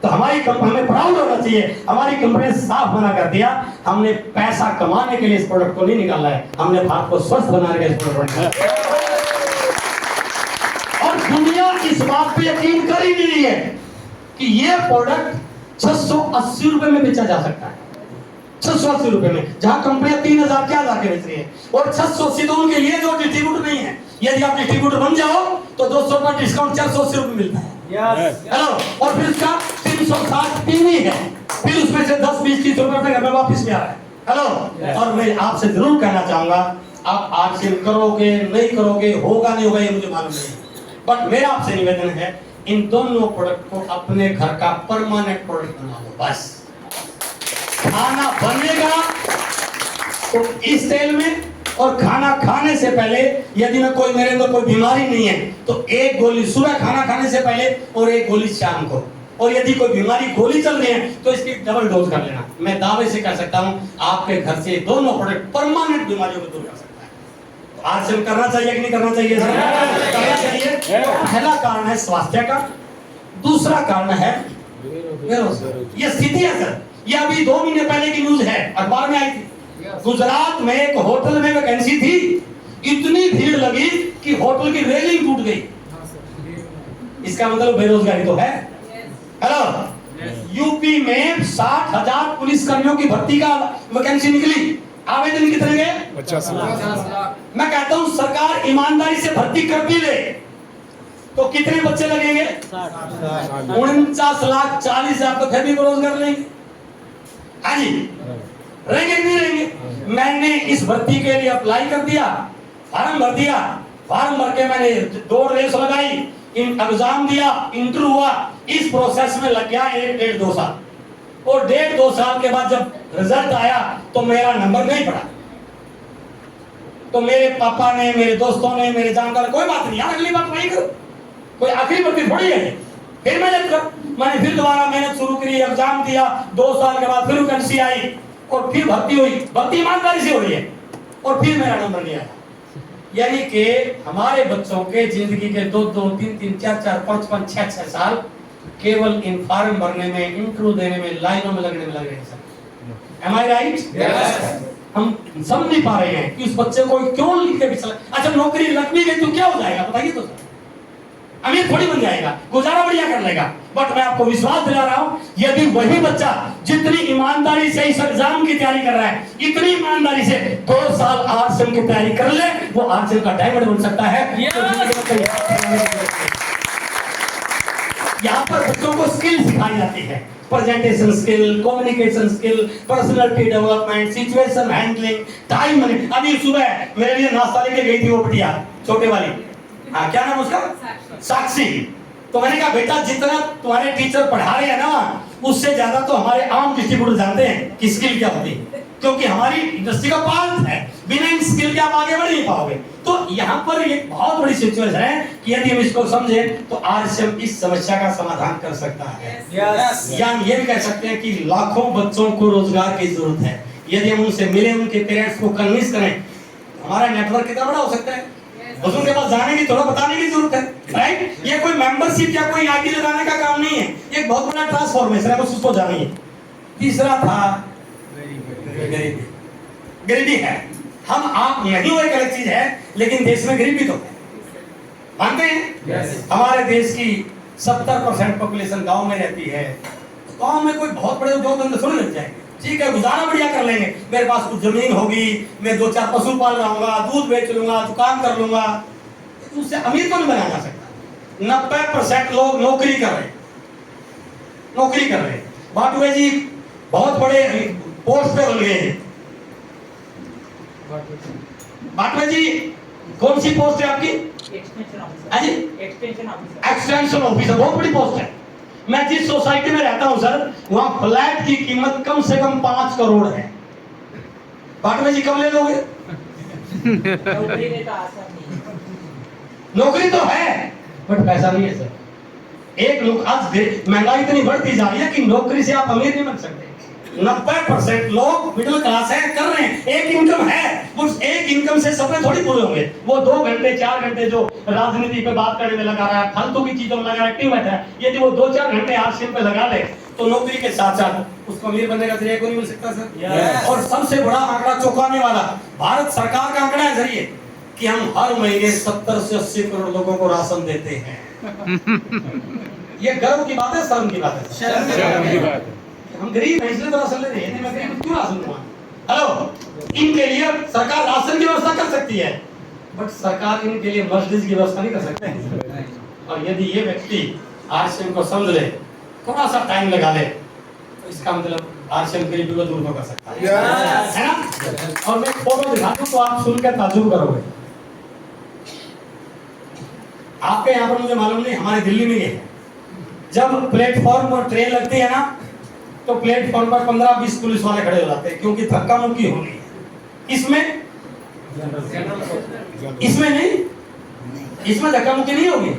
तो हमारी कंपनी, हमें प्राउड होना चाहिए, हमारी कंपनी ने साफ मना कर दिया, हमने पैसा कमाने के लिए इस प्रोडक्ट को नहीं निकाला है, हमने भारत को स्वस्थ बनाने के लिए इस प्रोडक्ट को निकाला। और दुनिया इस बात पे यकीन कर ही नहीं रही है कि ये प्रोडक्ट 680 रुपए में बेचा जा सकता है। 680 रुपए में, जहां कंपनियां 3000 क्या जाके बेच रही है। और 680 तो उनके लिए जो डिस्ट्रीब्यूटर नहीं है। यदि आप डिस्ट्रीब्यूटर बन जाओ तो 200 का डिस्काउंट 480 रुपए मिलता है। हेलो, और फिर उसका 360 टीवी है, फिर उसमें से 10-20-30 रुपए अपने घर में वापस भी आ रहा है। हेलो, और मैं आपसे जरूर कहना चाहूंगा, आप आरसीएम करोगे नहीं करोगे, होगा नहीं होगा ये मुझे मालूम नहीं, बट मेरा आपसे निवेदन है इन दोनों प्रोडक्ट को अपने घर का परमानेंट प्रोडक्ट बना लो। बस खाना बनेगा तो इस तेल में, और खाना खाने से पहले यदि मैं कोई मेरे अंदर कोई बीमारी नहीं है तो एक गोली सुबह खाना खाने से पहले और एक गोली शाम को, और यदि कोई बीमारी गोली चल रही है तो इसकी डबल डोज कर लेना। मैं दावे से कह सकता हूं आपके घर से दोनों प्रोडक्ट परमानेंट बीमारियों को दूर कर सकता है। तो आरसीएम करना चाहिए कि नहीं करना चाहिए? करना चाहिए। पहला कारण है स्वास्थ्य का, दूसरा कारण है बेरोजगारी। ये स्थिति है सर, ये अभी 2 महीने पहले की न्यूज है, अखबार में आई थी। गुजरात में एक होटल में वैकेंसी थी, इतनी भीड़ लगी कि होटल की रेलिंग टूट गई। इसका मतलब बेरोजगारी तो है। हेलो, यूपी में 60,000 पुलिस कर्मियों की भर्ती का वैकेंसी निकली, आवेदन कितने गए? 50 लाख। मैं कहता हूं सरकार ईमानदारी से भर्ती कर भी ले तो कितने बच्चे लगेंगे? 49 लाख 40 हजार तो फिर भी बेरोजगार लेंगे। हाँ जी, रहेंगे नहीं रहेंगे। मैंने इस भर्ती के लिए अप्लाई कर दिया, फॉर्म भर दिया, फॉर्म भर के मैंने दौड़ रेस लगाई, एग्जाम दिया, इंटरव्यू हुआ। इस प्रोसेस में लग गया 1-1.5-2 साल, और 1.5-2 साल के बाद जब रिजल्ट आया तो मेरा नंबर नहीं पड़ा। तो मेरे पापा ने, मेरे दोस्तों ने, मेरे जानकार, कोई बात नहीं यार, अगली बार ट्राई करो, कोई आखिरी भर्ती थोड़ी है। फिर मैंने फिर दोबारा मेहनत शुरू करी, एग्जाम दिया, 2 साल के बाद फिर वैकेंसी आई और फिर भर्ती हुई। भर्ती ईमानदारी से हो रही है और फिर मेरा नंबर नहीं आया। यानी कि हमारे बच्चों के जिंदगी के 2-2, 3-3, 4-4, 5-5, 6-6 साल केवल इन फॉर्म भरने में, इंटरव्यू देने में, लाइनों में लगने में लग रहे हैं sir. Am I right? Yes. हम समझ नहीं पा रहे हैं कि उस बच्चे को क्यों लिख के पिछला। अच्छा, नौकरी लग भी गई तो क्या हो जाएगा बताइए तो सर? अमीर थोड़ी बन जाएगा, गुजारा बढ़िया कर लेगा। बट मैं आपको विश्वास दिला रहा हूं, यदि वही बच्चा जितनी ईमानदारी से इस एग्जाम की तैयारी कर रहा है, इतनी ईमानदारी से 2 साल आरसीएम की तैयारी कर ले, वो आरसीएम का डायमंड बन सकता है। यहाँ पर बच्चों को स्किल सिखाई जाती है, presentation skill, communication skill, personality development, situation handling, time management. अभी सुबह मेरे लिए नाश्ता लेके गई थी वो बिटिया, छोटे वाली, हाँ क्या नाम उसका? साक्षी। तो मैंने कहा बेटा, जितना तुम्हारे टीचर पढ़ा रहे हैं ना, उससे ज्यादा तो हमारे आम डिस्ट्रीब्यूटर जानते हैं कि स्किल क्या होती है, क्योंकि हमारी इंडस्ट्री का पार्ट है। बिना इन स्किल के आप आगे बढ़ नहीं पाओगे। तो यहाँ पर एक बहुत बड़ी सिचुएशन है कि यदि हम इसको समझें तो आरसीएम इस समस्या का समाधान कर सकता है। या हम ये भी कह सकते हैं कि लाखों बच्चों को रोजगार की जरूरत है। यदि हम उनसे मिले, उनके पेरेंट्स को कन्विंस करें, हमारा नेटवर्क कितना बड़ा हो सकता है। बच्चों के पास जाने की, थोड़ा बताने की जरूरत है, राइट? ये कोई मेंबरशिप या कोई आईडी लगाने का काम नहीं है, एक बहुत बड़ा ट्रांसफॉर्मेशन है, बस उसको जानिए। तीसरा था गरीबी है। हम आप नहीं, वो एक अलग चीज है, लेकिन देश में गरीबी तो है, मानते हैं? हमारे देश की 70% पॉपुलेशन गांव में रहती है। गांव में कोई बहुत बड़े उद्योग धंधे थोड़ी लग जाएंगे, ठीक है, गुजारा बढ़िया कर लेंगे, मेरे पास कुछ जमीन होगी, मैं 2-4 पशु पाल रहा, दूध बेच लूंगा, दुकान कर लूंगा, उससे अमीर तो नहीं बनाया जा सकता। 90% लोग नौकरी कर रहे हैं। बाटुए जी बहुत बड़े पोस्ट पे बन गए हैं। बाटुए जी कौन सी पोस्ट है आपकी? एक्सटेंशन ऑफिसर, बहुत बड़ी पोस्ट है। मैं जिस सोसाइटी में रहता हूं सर, वहां फ्लैट की कीमत कम से कम 5 करोड़ है। बाटुए जी कब ले लोगे? नौकरी तो है बट पैसा नहीं है सर। एक लोग, आज महंगाई इतनी बढ़ती जा रही है कि नौकरी से आप अमीर नहीं बन सकते। 90% लोग मिडिल क्लास है, कर रहे हैं, एक इनकम है, उस एक इनकम से सपने थोड़ी पूरे होंगे। वो 2 घंटे 4 घंटे जो राजनीति पे बात करने में लगा रहा है, फालतू की चीजों में लगा एक्टिव बैठा है, यदि वो 2-4 घंटे आरसीएम पे लगा ले तो नौकरी के साथ साथ उसको अमीर बनने का जरिया कोई नहीं मिल सकता सर। और सबसे बड़ा आंकड़ा चौंकाने वाला, भारत सरकार का आंकड़ा है सर ये, कि हम हर महीने 70 से 80 करोड़ लोगों को राशन देते हैं। ये गर्व की बात है, शर्म की बात है? शर्म की बात है। हम गरीब हैं इसलिए तो राशन ले रहे हैं, मैं गरीब क्यों राशन दूंगा? हेलो, इनके लिए सरकार राशन की व्यवस्था कर सकती है, बट सरकार इनके लिए मस्जिद की व्यवस्था नहीं कर सकते। और यदि ये व्यक्ति आरसीएम को समझ ले, थोड़ा सा टाइम लगा ले, तो इसका मतलब आरसीएम गरीबी को दूर कर सकता है ना? और मैं फोटो दिखा दूं तो आप सुनकर ताज्जुब करोगे। आपके यहाँ पर मुझे मालूम नहीं, हमारे दिल्ली में ये है, जब प्लेटफॉर्म और ट्रेन लगती है ना, तो प्लेटफॉर्म पर 15-20 पुलिस वाले खड़े हो जाते हैं, क्योंकि धक्का मुक्की हो रही है। इसमें नहीं, इसमें धक्का मुक्की नहीं होगी,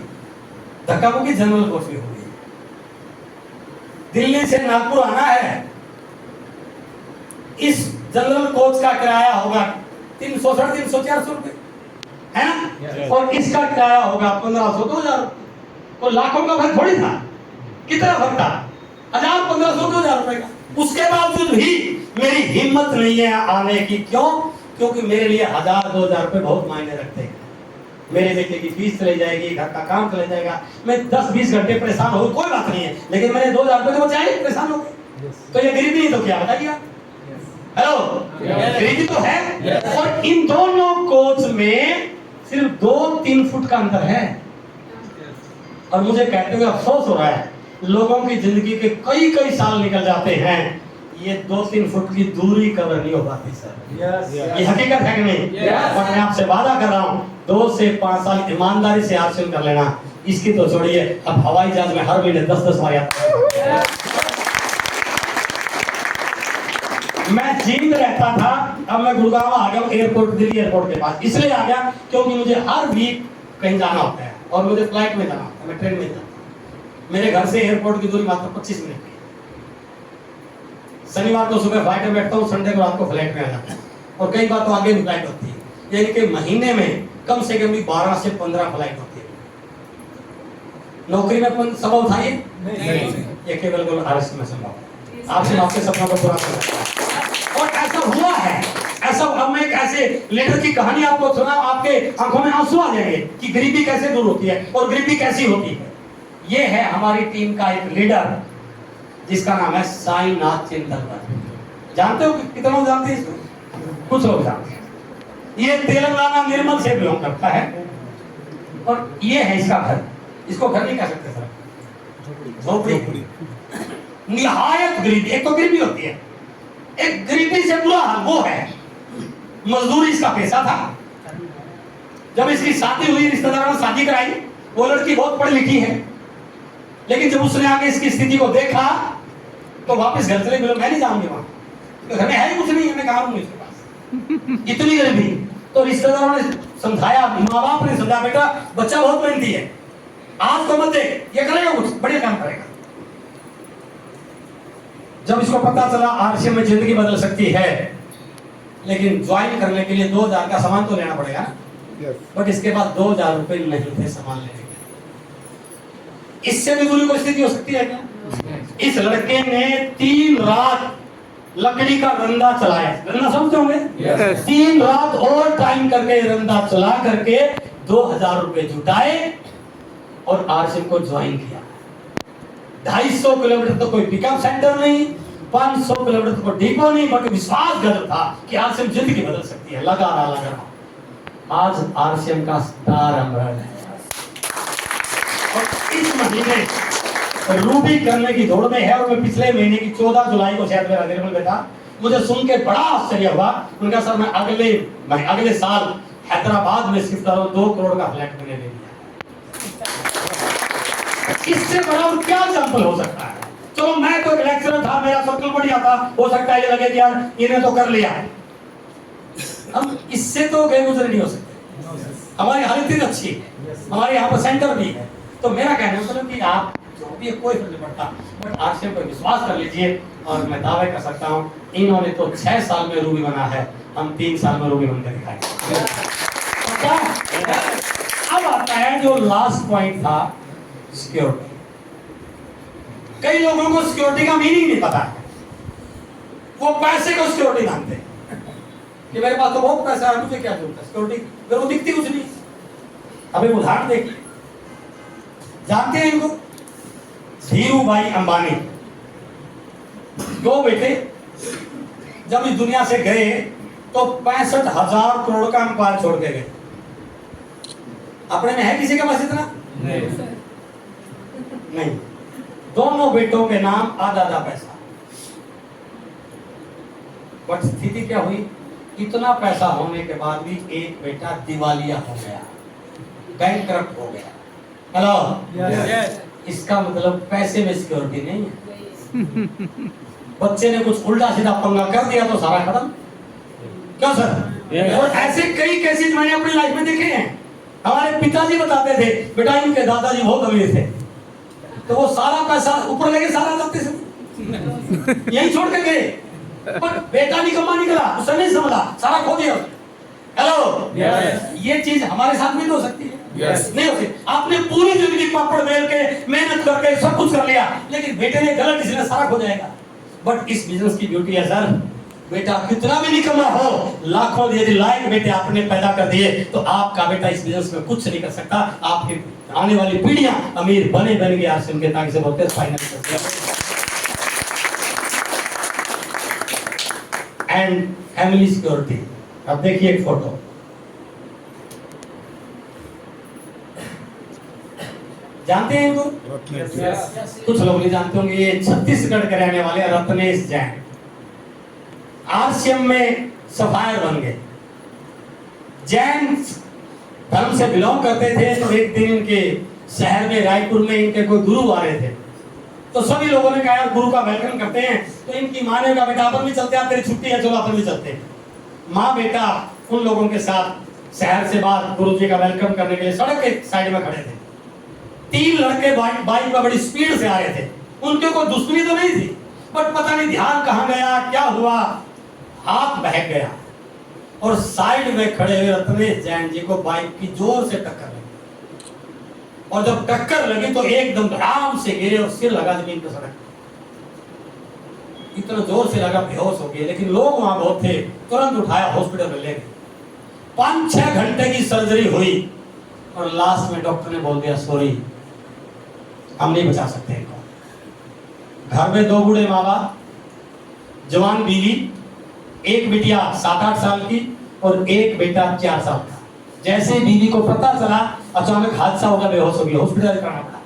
धक्का मुक्की जनरल कोच में होगी। दिल्ली से नागपुर आना है, इस जनरल कोच का किराया होगा 300, 350, 400 रुपए, है ना? और इसका किराया होगा 1500, 2000। तो लाखों का फर्क थोड़ी था, कितना फर्क था? 1000, 1500, 2000 रुपए का। उसके बावजूद भी मेरी हिम्मत नहीं है आने की। क्यों? क्योंकि मेरे लिए 1000-2000 रुपए बहुत मायने रखते हैं। मेरे बेटे की फीस चली जाएगी, घर का काम चला जाएगा, मैं 10-20 घंटे परेशान हो, कोई बात नहीं है, लेकिन मैंने 2000 रुपए तो बचाए, परेशान हो गए। तो ये गरीबी नहीं तो क्या, बताइए? हेलो, गरीबी तो है। और इन दोनों कोच में सिर्फ 2-3 फुट का अंतर है। और मुझे कहते हुए अफसोस हो रहा है, लोगों की जिंदगी के कई साल निकल जाते हैं, ये 2-3 फुट की दूरी कवर नहीं हो पाती सर। ये हकीकत है कि नहीं? और मैं आपसे वादा कर रहा हूँ, 2 से 5 साल ईमानदारी से आरसीएम कर लेना। इसकी तो छोड़िए, अब हवाई जहाज में हर महीने 10-10 बार आता। मैं जींद रहता था, अब मैं गुड़गांव आ गया, एयरपोर्ट, दिल्ली एयरपोर्ट के पास। इसलिए आ गया क्योंकि मुझे हर वीक कहीं जाना होता है, और मुझे फ्लाइट में जाना होता है, मैं ट्रेन में जाता हूँ। मेरे घर से एयरपोर्ट की दूरी मात्र 25 मिनट की। शनिवार को सुबह फ्लाइट में बैठता हूँ, संडे को रात को फ्लाइट में आ जाता हूँ, और कई बार तो आगे भी फ्लाइट होती है। यानी कि महीने में कम से कम 12 से 15 फ्लाइट होती है। नौकरी में अपन सब उठाइए नहीं, ये केवल आरएस में संभव। आपसे सपना को पूरा करना। और ऐसा हुआ है, ऐसा हम एक ऐसे लीडर की कहानी आपको सुना, आपके आंखों में आंसू आ जाएंगे कि गरीबी कैसे दूर होती है और गरीबी कैसी होती है। ये है हमारी टीम का एक लीडर, जिसका नाम है साईनाथ चिंतलकर। जानते हो कितने लोग जानते हैं इसको? कुछ लोग जानते हैं। ये तेलंगाना निर्मल से बिलोंग करता है, और ये है इसका घर। इसको घर नहीं कह सकते सर, झोपड़ी। निहायत गरीबी, एक तो गरीबी होती है, एक गरीबी से बुरा हाल वो है। मजदूरी इसका पैसा था। जब इसकी शादी हुई, रिश्तेदारों ने शादी कराई, वो लड़की बहुत पढ़ी लिखी है, लेकिन जब उसने आगे इसकी स्थिति को देखा तो वापस घर चले गए। मैं नहीं जाऊंगी वहां, तो घर में है ही कुछ नहीं है, मैं कहां हूं इसके पास, इतनी गरीबी। तो रिश्तेदारों ने समझाया, माँ बाप ने समझाया, बेटा बच्चा बहुत मेहनती है, आज तो मत देख, ये करेगा कुछ बढ़िया काम करेगा। जब इसको पता चला आरसीएम में जिंदगी बदल सकती है, लेकिन ज्वाइन करने के लिए 2000 का सामान तो लेना पड़ेगा, बट इसके बाद 2000 रुपए नहीं थे सामान लेने के। इससे भी बुरी कोई स्थिति हो सकती है क्या? इस लड़के ने 3 रात लकड़ी का रंदा चलाया। रंदा समझते होंगे? 3 रात और टाइम करके रंदा चला करके 2000 रुपए जुटाए और आरसीएम को ज्वाइन किया। 250 किलोमीटर तो कोई पिकअप सेंटर नहीं, 500 किलोमीटर तो कोई डिपो नहीं, बट विश्वास गलत था कि आरसीएम जिंदगी बदल सकती है। लगा रहा। आज आरसीएम का स्टार अमरल है। और इस महीने रूबी करने की दौड़ में है, और मैं पिछले महीने की 14 जुलाई को शायद मेरा निर्मल बेटा, मुझे सुन के बड़ा आश्चर्य हुआ। उनका सर मैं अगले साल हैदराबाद में शिफ्ट कर रहा हूं, 2 करोड़ का फ्लैट मैंने ले लिया। इससे बड़ा और क्या एग्जाम्पल हो सकता है? चलो मैं तो एक लेक्चरर था, मेरा सर्कल बढ़िया था, हो सकता है ये लगे कि यार इन्हें तो कर लिया। हम इससे तो गए गुजरे नहीं हो सकते। हमारी हालत ही अच्छी है, हमारे यहाँ पर सेंटर भी है। तो मेरा कहना मतलब कि आप जो भी कोई फर्क नहीं पड़ता, बट आरसीएम पर विश्वास कर लीजिए। और मैं दावे कर सकता हूँ, इन्होंने तो 6 साल में रूबी बना है, हम 3 साल में रूबी बनकर दिखाएंगे। अब आता है जो लास्ट पॉइंट था, सिक्योरिटी। कई लोगों को सिक्योरिटी का मीनिंग नहीं पता है, वो पैसे को सिक्योरिटी मानते हैं। कि मेरे पास तो बहुत पैसा है, मुझे क्या जरूरत है सिक्योरिटी, मेरे को दिखती कुछ नहीं। अब एक उदाहरण देखिए, जानते हैं इनको? धीरू भाई अंबानी, दो बेटे, जब इस दुनिया से गए तो 65,000 करोड़ का अंपायर छोड़ के गए। अपने में है किसी के पास इतना? नहीं। दोनों बेटों के नाम आधा आधा पैसा। बट स्थिति क्या हुई, इतना पैसा होने के बाद भी एक बेटा दिवालिया हो गया, बैंकक्रप्ट हो गया। हेलो, इसका मतलब पैसे में सिक्योरिटी नहीं है। बच्चे ने कुछ उल्टा सीधा पंगा कर दिया तो सारा खत्म। क्यों सर? और ऐसे कई केसेस मैंने अपनी लाइफ में देखे हैं। हमारे पिताजी बताते थे, बेटा इनके दादाजी बहुत अमीर थे, तो वो सारा पैसा ऊपर लेके सारा जाते थे, यही छोड़ के गए। पर बेटा निकम्मा निकला, उसने नहीं समझा, सारा खो दिया। हेलो, ये चीज हमारे साथ भी तो हो सकती है। नहीं हो सकती। आपने पूरी जिंदगी पापड़ बेल के मेहनत करके सब कुछ कर लिया, लेकिन बेटे ने गलत डिसीजन, सारा खो जाएगा। बट इस बिजनेस की ब्यूटी है सर, बेटा कितना भी निकम्मा हो, लाखों यदि लायक बेटे आपने पैदा कर दिए, तो आपका बेटा इस बिजनेस में कुछ नहीं कर सकता। आपकी आने वाली पीढ़ियां अमीर बने के आश्रम के ताकि से बोलते फाइनेंस एंड फैमिली सिक्योरिटी। अब देखिए एक फोटो, जानते हैं इनको? कुछ लोग नहीं जानते होंगे। ये छत्तीसगढ़ के रहने वाले रत्नेश जैन आरसीएम में सफायर बन गए। जैन धर्म से बिलोंग करते थे। तो एक दिन इनके शहर में रायपुर में इनके कोई गुरु आ रहे थे, तो सभी लोगों ने कहा यार गुरु का वेलकम करते हैं। तो इनकी माँ ने कहा बेटा अपन भी चलते हैं, तेरी छुट्टी है, चलो अपन भी चलते हैं। माँ बेटा उन लोगों के साथ शहर से बाहर गुरु जी का वेलकम करने के लिए सड़क के साइड में खड़े थे। 3 लड़के बाइक पर बड़ी स्पीड से आ रहे थे। उनके कोई दुश्मनी तो नहीं थी, बट पता नहीं ध्यान कहां गया, क्या हुआ, हाथ बहक गया और साइड में खड़े हुए रत्नेश जैन जी को बाइक की जोर से टक्कर लगी। और जब टक्कर लगी तो एकदम धड़ाम से गिरे और सिर लगा जमीन पर सड़क। इतना जोर से लगा, बेहोश हो गए। लेकिन लोग वहां बहुत थे, तुरंत उठाया, हॉस्पिटल में ले गए। 5-6 घंटे की सर्जरी हुई और लास्ट में डॉक्टर ने बोल दिया सॉरी, हम नहीं बचा सकते इनको। घर में 2 बूढ़े माँ बाप, जवान बीवी, एक बिटिया 7-8 साल की और एक बेटा 4 साल का। जैसे बीवी को पता चला अचानक हादसा होगा, बेहोश हो गई, हॉस्पिटल करना पड़ा।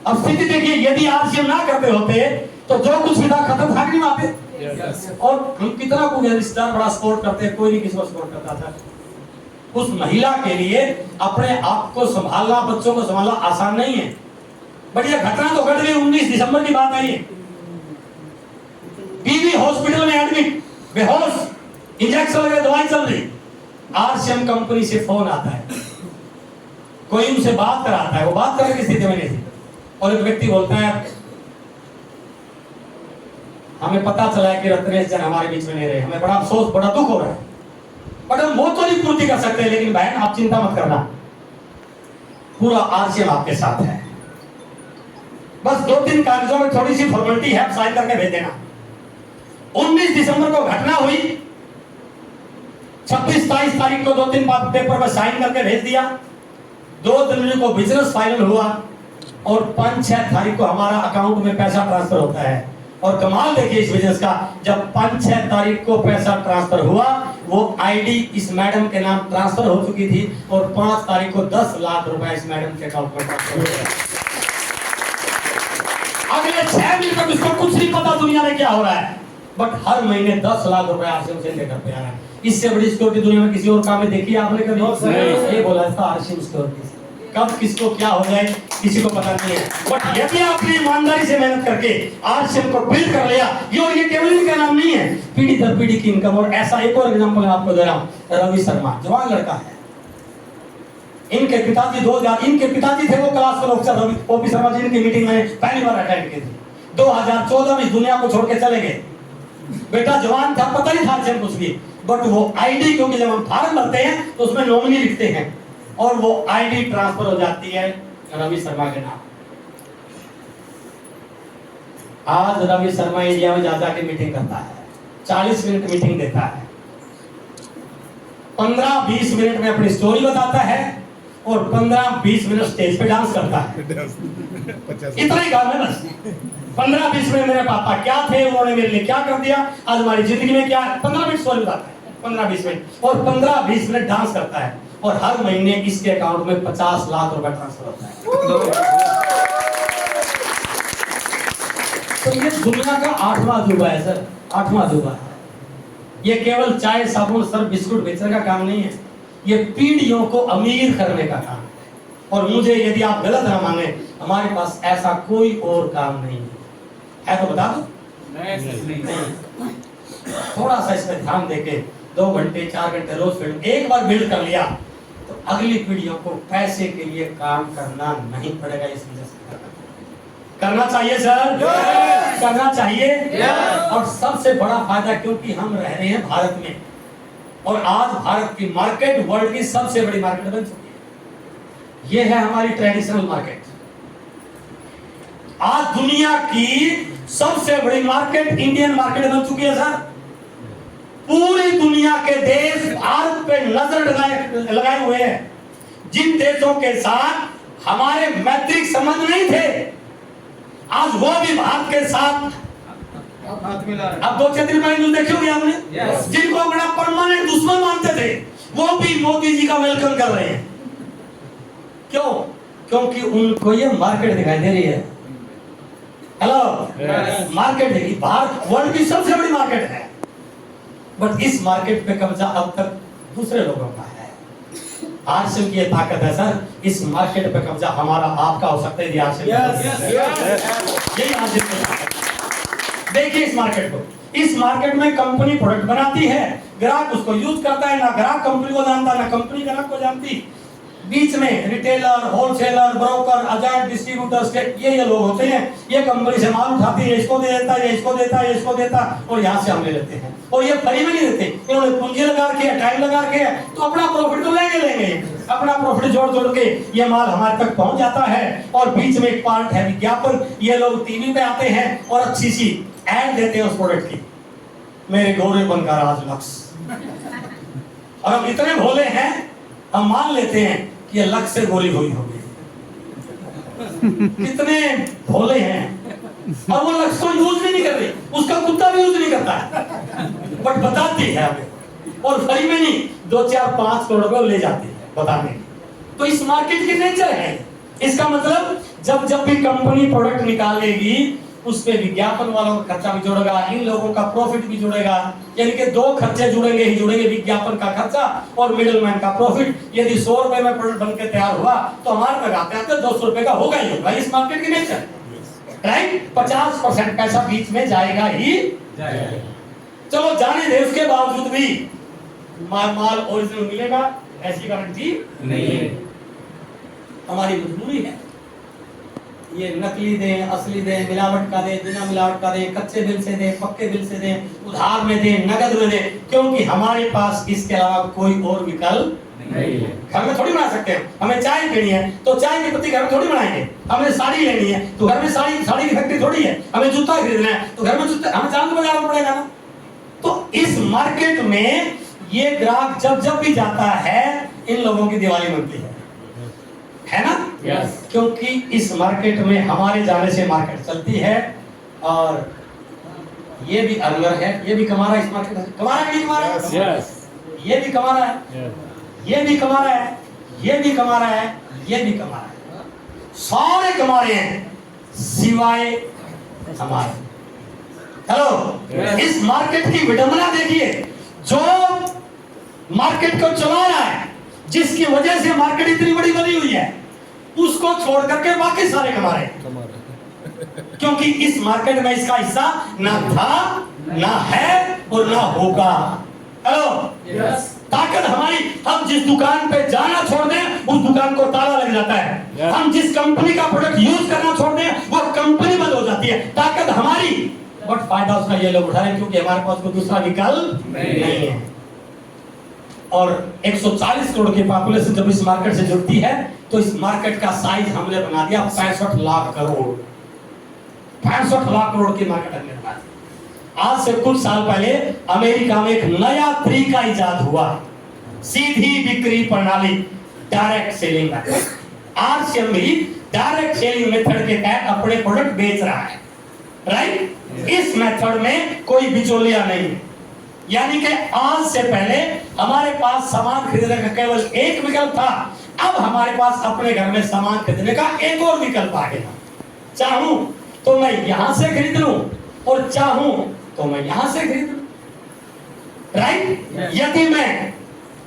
अब स्थिति देखिए, यदि आरसीएम ना करते होते तो जो कुछ भी था खत्म, भाग नहीं आते। और हम कितना कुछ रिश्तेदार बड़ा सपोर्ट करते हैं, कोई नहीं किसी को सपोर्ट करता था। उस महिला के लिए अपने आप को संभालना, बच्चों को संभालना आसान नहीं है। बट यह घटना तो घट गई। 19 दिसंबर की बात आई है। बीवी हॉस्पिटल में एडमिट, बेहोश, इंजेक्शन लगे, दवाई चल रही। आरसीएम कंपनी से फोन आता है, कोई उनसे बात कराता है, वो बात करने की स्थिति में नहीं थी। और एक व्यक्ति बोलता है हमें पता चला है कि रत्नेश जैन हमारे बीच में नहीं रहे, हमें बड़ा अफसोस, बड़ा दुख हो रहा है, बट हम वो तो नहीं पूर्ति कर सकते। लेकिन बहन आप चिंता मत करना, पूरा आरसीएम आपके साथ है। बस 2-3 कागजों में थोड़ी सी फॉर्मेलिटी है, साइन करके भेज देना। 19 दिसंबर को घटना हुई, 26-27 तारीख को 2-3 पेपर पर साइन करके भेज दिया। 2 जनवरी को बिजनेस फाइनल हुआ और 5-6 तारीख को हमारा अकाउंट में पैसा ट्रांसफर होता है। और कमाल देखिए इस बिजनेस का, जब 5-6 तारीख को पैसा ट्रांसफर हुआ, वो आईडी इस मैडम के नाम ट्रांसफर हो चुकी थी और 5 तारीख को 10 लाख रुपए इस मैडम के अकाउंट में ट्रांसफर हो गया। अगले 6 दिन तक इसको कुछ नहीं पता दुनिया में क्या हो रहा है, बट हर महीने 10 लाख रुपए आरसीएम से लेकर पे आ रहा है। इससे बड़ी सिक्योरिटी दुनिया में किसी और काम में देखी आपने कभी? ये बोला था आरसीएम सिक्योरिटी। कब किसको क्या हो जाए किसी को पता नहीं है। बट यदि आपने ईमानदारी से मेहनत करके आरसीएम को बिल्ड कर लिया, ये केवल इनका नाम नहीं है, पीढ़ी दर पीढ़ी की इनकम। और ऐसा एक और एग्जांपल आपको दे रहा हूं, रवि शर्मा, जवान लड़का है। इनके पिताजी इनके पिताजी थे वो class officer Ravi OP Sharma ji. इनकी मीटिंग में पहली बार अटेंड की थी। 2014 में इस दुनिया को छोड़ के चले गए। बेटा जवान था, पता नहीं था आरसीएम कुछ भी, बट वो आईडी, क्योंकि जब हम फॉर्म भरते हैं तो उसमें नॉमिनी लिखते हैं और वो आईडी ट्रांसफर हो जाती है रवि शर्मा के नाम। आज रवि शर्मा इंडिया में जा के मीटिंग करता है, 40 मिनट मीटिंग देता है। 15-20 मिनट में अपनी स्टोरी बताता है और 15-20 मिनट स्टेज पे डांस करता है। इतना ही काम है बस। 15-20 मिनट मेरे पापा क्या थे, उन्होंने मेरे लिए क्या कर दिया, आज हमारी जिंदगी में क्या है, 15 मिनट स्टोरी बताता है, 15-20 मिनट, और 15-20 मिनट डांस करता है, और हर महीने इसके अकाउंट में 50 लाख रुपए ट्रांसफर होता है। तो ये दुनिया का 8वां अजूबा है सर, 8वां अजूबा है। ये केवल चाय, साबुन, सर, बिस्कुट बेचने का काम नहीं है, ये पीढ़ियों को अमीर करने का काम है। और मुझे, यदि आप गलत ना माने, हमारे पास ऐसा कोई और काम नहीं है तो बता दो। नहीं। थोड़ा सा इस पर ध्यान देके 2 घंटे 4 घंटे रोज फिल्म एक बार बिल्ड कर लिया तो अगली पीढ़ियों को पैसे के लिए काम करना नहीं पड़ेगा। इस वजह से करना चाहिए सर, करना चाहिए। और सबसे बड़ा फायदा, क्योंकि हम रह रहे हैं भारत में, और आज भारत की मार्केट वर्ल्ड की सबसे बड़ी मार्केट बन चुकी है। ये है हमारी ट्रेडिशनल मार्केट। आज दुनिया की सबसे बड़ी मार्केट इंडियन मार्केट बन चुकी है सर। पूरी दुनिया के देश भारत पे नजर लगाए हुए हैं। जिन देशों के साथ हमारे मैत्रिक संबंध नहीं थे, आज वो भी भारत के साथ अब 2-4 दिन पहले न्यूज़ देखी होगी आपने, जिनको बड़ा परमानेंट दुश्मन मानते थे, वो भी मोदी जी का वेलकम कर रहे हैं। क्यों? क्योंकि उनको ये मार्केट दिखाई दे रही है। हेलो, मार्केट देखिए, भारत वर्ल्ड की सबसे बड़ी मार्केट है, बट इस मार्केट पे कब्जा अब तक दूसरे लोगों का है। आरसीएम की ये ताकत है सर, इस मार्केट पे कब्जा हमारा आपका हो सकता है। यही आरसीएम की ताकत है। देखिए इस मार्केट को, इस मार्केट में कंपनी प्रोडक्ट बनाती है, ग्राहक उसको यूज करता है, ना ग्राहक कंपनी को जानता, ना कंपनी ग्राहक को जानती। बीच में retailer, wholesaler, broker, agent, distributors, ये लोग होते हैं। ये कंपनी से माल उठाती है, इसको दे देता है, इसको देता है, इसको देता, और यहाँ से हम ले लेते हैं। और ये फ्री में नहीं देते, इन्होंने पूंजी लगा के, टाइम लगा के, तो अपना प्रॉफिट तो लेंगे। अपना प्रॉफिट जोड़ के ये माल हमारे तक पहुंच जाता है। और बीच में एक पार्ट है विज्ञापन। ये लोग टीवी पे आते हैं और अच्छी सी एड देते हैं उस प्रोडक्ट की, मेरे गोरे बनकर आज लक्स। और हम इतने भोले हैं, हम मान लेते हैं कि ये लक्स से गोली हुई होगी। कितने भोले हैं, और वो लक्स को यूज भी नहीं कर रही, उसका कुत्ता भी यूज नहीं करता है, बट बताती है हमें, और फ्री में नहीं, 2-4-5 करोड़ रुपए ले जाती है बताने। तो इस मार्केट की नेचर है। इसका मतलब जब भी कंपनी प्रोडक्ट निकालेगी, उस पे विज्ञापन वालों का खर्चा भी जुड़ेगा, इन लोगों का प्रॉफिट भी जुड़ेगा। यानी कि 2 खर्चे जुड़ेंगे ही जुड़ेंगे, विज्ञापन का खर्चा और मिडलमैन का प्रॉफिट। यदि 100 रुपए में प्रोडक्ट बनके तैयार हुआ तो हमारे तक आते आते 200 रुपए का होगा ही होगा। इस मार्केट की नेचर, राइट। 50% पैसा बीच में जाएगा ही जाएगा। चलो जाने दे, उसके बावजूद भी माल ओरिजिनल मिलेगा ऐसी गारंटी नहीं है। हमारी मजबूरी है, ये नकली दें, असली दें, मिलावट का दें, बिना मिलावट का दें, कच्चे बिल से दें, पक्के बिल से दें, उधार में दें, नगद में दें, क्योंकि हमारे पास इसके अलावा कोई और विकल्प नहीं है। घर में थोड़ी बना सकते हैं। हमें चाय पीनी है तो चाय की पत्ती घर में थोड़ी बनाएंगे। हमें साड़ी लेनी है तो घर में साड़ी की फैक्ट्री थोड़ी है। हमें जूता खरीदना है तो घर में जूता, हमें चांद बाजार में पड़ेगा ना। तो इस मार्केट में ये ग्राहक जब भी जाता है, इन लोगों की दिवाली बनती है ना? yes. क्योंकि इस मार्केट में हमारे जाने से मार्केट चलती है, और ये भी अर्नर है, ये भी कमा रहा है इस मार्केट में। कमा रहा है कि नहीं कमा रहा है? yes. ये भी कमा रहा है, yes. ये भी कमा रहा है, ये भी कमा रहा है, ये भी कमा रहा है, सारे कमा रहे हैं सिवाय हमारे। Hello, yes. इस मार्केट की विडंबना देखिए। जो मार्केट को चला रहा है, जिसकी वजह से मार्केट इतनी बड़ी बनी हुई है, उसको छोड़ करके बाकी सारे कमा रहे हैं। क्योंकि इस मार्केट में इसका हिस्सा ना था, ना है और ना होगा। Hello, yes. ताकत हमारी, हम जिस दुकान पे जाना छोड़ दें उस दुकान को ताला लग जाता है। yes. हम जिस कंपनी का प्रोडक्ट यूज करना छोड़ दें वो कंपनी बंद हो जाती है। ताकत हमारी, बट फायदा उसका ये लोग उठा रहे हैं क्योंकि हमारे पास कोई दूसरा विकल्प नहीं है। और 140 करोड़ की पॉपुलेशन जब इस मार्केट से जुड़ती है तो इस मार्केट का साइज हमने बना दिया 65 लाख करोड़। 65 लाख करोड़ की मार्केट हमने बना दी। आज से कुछ साल पहले अमेरिका में एक नया तरीका इजाद हुआ। सीधी बिक्री प्रणाली, डायरेक्ट सेलिंग मेथड। आरसीएम भी डायरेक्ट सेलिंग मेथड के तहत अपने प्रोडक्ट बेच रहा है, राइट। इस मेथड में कोई बिचौलिया नहीं है, यानी कि आज से पहले हमारे पास सामान खरीदने का केवल एक विकल्प था, अब हमारे पास अपने घर में सामान खरीदने का एक और विकल्प आ गया। चाहूं तो मैं यहां से खरीद लूं और चाहूं तो मैं यहां से खरीद लूं, राइट। यदि मैं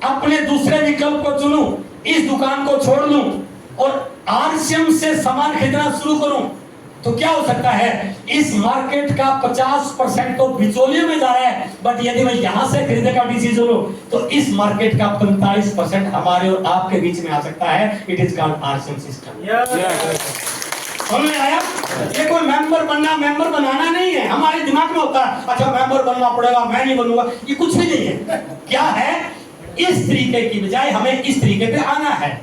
अपने दूसरे विकल्प को चुनूं, इस दुकान को छोड़ लूं और आरसीएम से सामान खरीदना शुरू करूं, तो क्या हो सकता है, इस मार्केट का 50% तो बिचौलियों में जा रहा है, बट यदि मैं यहां से खरीदने का डिसीजन लूं तो इस मार्केट का 45% हमारे और आपके बीच में आ सकता है। It is called RCM system. समझ में आया? ये कोई मेंबर बनाना नहीं है। हमारे दिमाग में होता है अच्छा मेंबर बनना पड़ेगा, मैं नहीं बनूंगा, ये कुछ भी नहीं है। क्या है, इस तरीके की बजाय हमें इस तरीके पे आना है।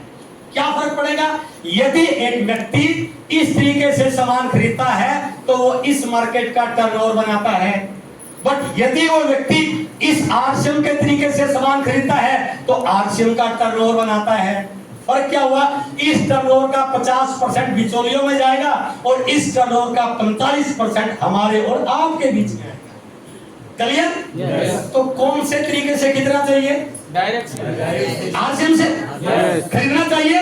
क्या फर्क पड़ेगा, यदि एक व्यक्ति इस तरीके से सामान खरीदता है तो वो इस मार्केट का टर्नओवर बनाता है, बट यदि वो व्यक्ति इस आरसीएम के तरीके से सामान खरीदता है तो आरसीएम का टर्नओवर बनाता है। फर्क क्या हुआ, इस टर्नओवर का 50% बिचौलियों में जाएगा और इस टर्नओवर का 45% हमारे और आपके बीच में आएगा। क्लियर? तो कौन से तरीके से खरीदना चाहिए? डायरेक्ट आरसीएम से खरीदना चाहिए।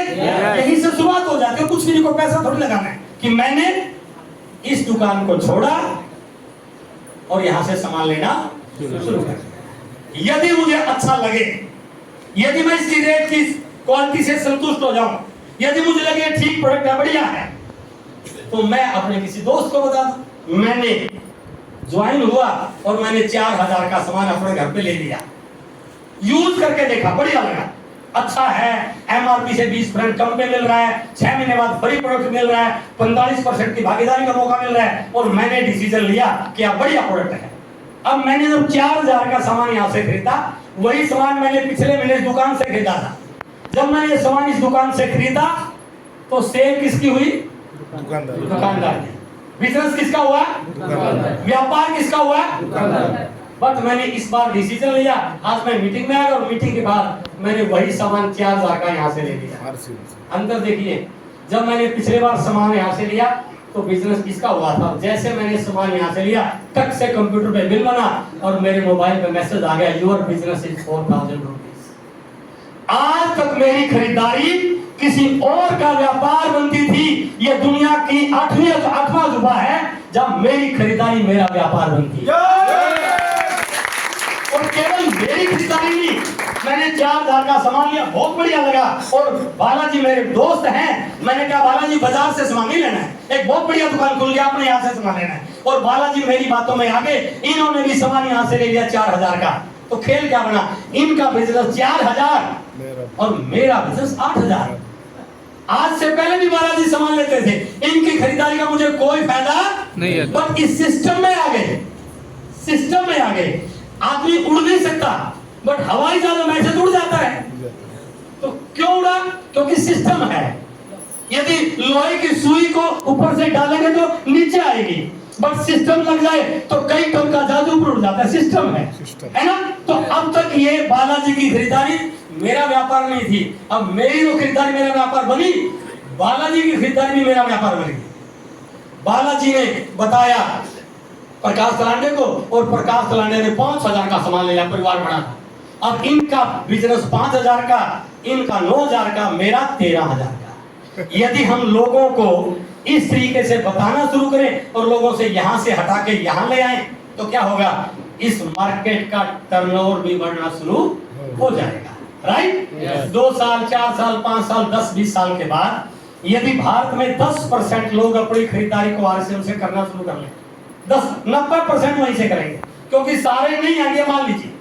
यहीं से शुरुआत हो जाती है, कुछ भी को पैसा थोड़ी लगाना है कि मैंने इस दुकान को छोड़ा और यहां से सामान लेना शुरू कर दिया। यदि मुझे अच्छा लगे, यदि मैं इसकी रेट की क्वालिटी से संतुष्ट हो जाऊं, यदि मुझे लगे ठीक प्रोडक्ट है, बढ़िया है, तो मैं अपने किसी दोस्त को बता दूं मैंने ज्वाइन हुआ और मैंने 4000 का सामान अपने घर पे ले लिया, यूज करके देखा, बढ़िया लगा, अच्छा है, एमआरपी से 20% कम पे मिल रहा है, 6 महीने बाद फ्री प्रोडक्ट मिल रहा है, 45% की भागीदारी का मौका मिल रहा है, और मैंने डिसीजन लिया कि अब बढ़िया प्रोडक्ट है। अब मैंने जब 4000 का सामान यहाँ से खरीदा, वही सामान मैंने पिछले महीने इस दुकान से खरीदा था। जब मैंने ये सामान इस दुकान से खरीदा तो सेल किसकी हुई? दुकानदार की। बिजनेस किसका हुआ? व्यापार किसका हुआ? बट मैंने इस बार डिसीजन लिया, आज मैं मीटिंग में आया और मीटिंग के बाद मैंने वही सामान 4000 का यहाँ से ले लिया। अंदर देखिए, जब मैंने पिछले बार सामान यहाँ से लिया तो बिजनेस किसका हुआ था? जैसे मैंने सामान यहाँ से लिया, टक से कंप्यूटर पे बिल बना और मेरे मोबाइल पे मैसेज आ गया, योर बिजनेस इज 4000 रुपीज। आज तक मेरी खरीदारी किसी और का व्यापार बनती थी। ये दुनिया की 8वां अजूबा है जब मेरी खरीदारी मेरा व्यापार बनती है। और केवल मेरी खरीदारी नहीं, मैंने 4000 का सामान लिया, बहुत बढ़िया लगा, और बालाजी मेरे दोस्त हैं, मैंने कहा बालाजी बाजार से सामान नहीं लेना है, एक बहुत बढ़िया दुकान खुल गया, आपने यहाँ से सामान लेना है, और बालाजी मेरी बातों में आगे, इन्होंने भी सामान यहाँ से ले लिया 4000 का। तो खेल क्या बना, इनका बिजनेस 4000 और मेरा बिजनेस 8000। आज से पहले भी बालाजी सामान लेते थे, इनकी खरीदारी का मुझे कोई फायदा नहीं है, बट इस सिस्टम में आ गए, सिस्टम में आ गए। आदमी उड़ नहीं सकता, बट हवाई जहाज में से उड़ जाता है। तो क्यों उड़ा? क्योंकि सिस्टम है। यदि लोहे की सुई को ऊपर से डालेंगे तो नीचे आएगी, बट सिस्टम लग जाए तो कई टन का जहाज ऊपर उड़ जाता है। सिस्टम है ना? तो अब तक ये बालाजी की खरीदारी मेरा व्यापार नहीं थी, अब मेरी जो खरीदारी मेरा व्यापार बनी, बालाजी की खरीदारी भी मेरा व्यापार बनी। बालाजी ने बताया प्रकाश तलांडे को, और प्रकाश तलांडे ने 5000 का सामान ले लिया, परिवार बड़ा था। अब इनका बिजनेस 5000 का, इनका 9000 का, मेरा 13000 का। यदि हम लोगों को इस तरीके से बताना शुरू करें और लोगों से यहां से हटा के यहां ले आए तो क्या होगा, इस मार्केट का टर्नओवर भी बढ़ना शुरू हो जाएगा, राइट? 2 साल, 4 साल, 5 साल, 10, 20 साल के बाद यदि भारत में 10% लोग अपनी खरीदारी को आरसीएम से करना शुरू कर लें, 90% वहीं से करेंगे, क्योंकि सारे नहीं आएंगे। मान लीजिए,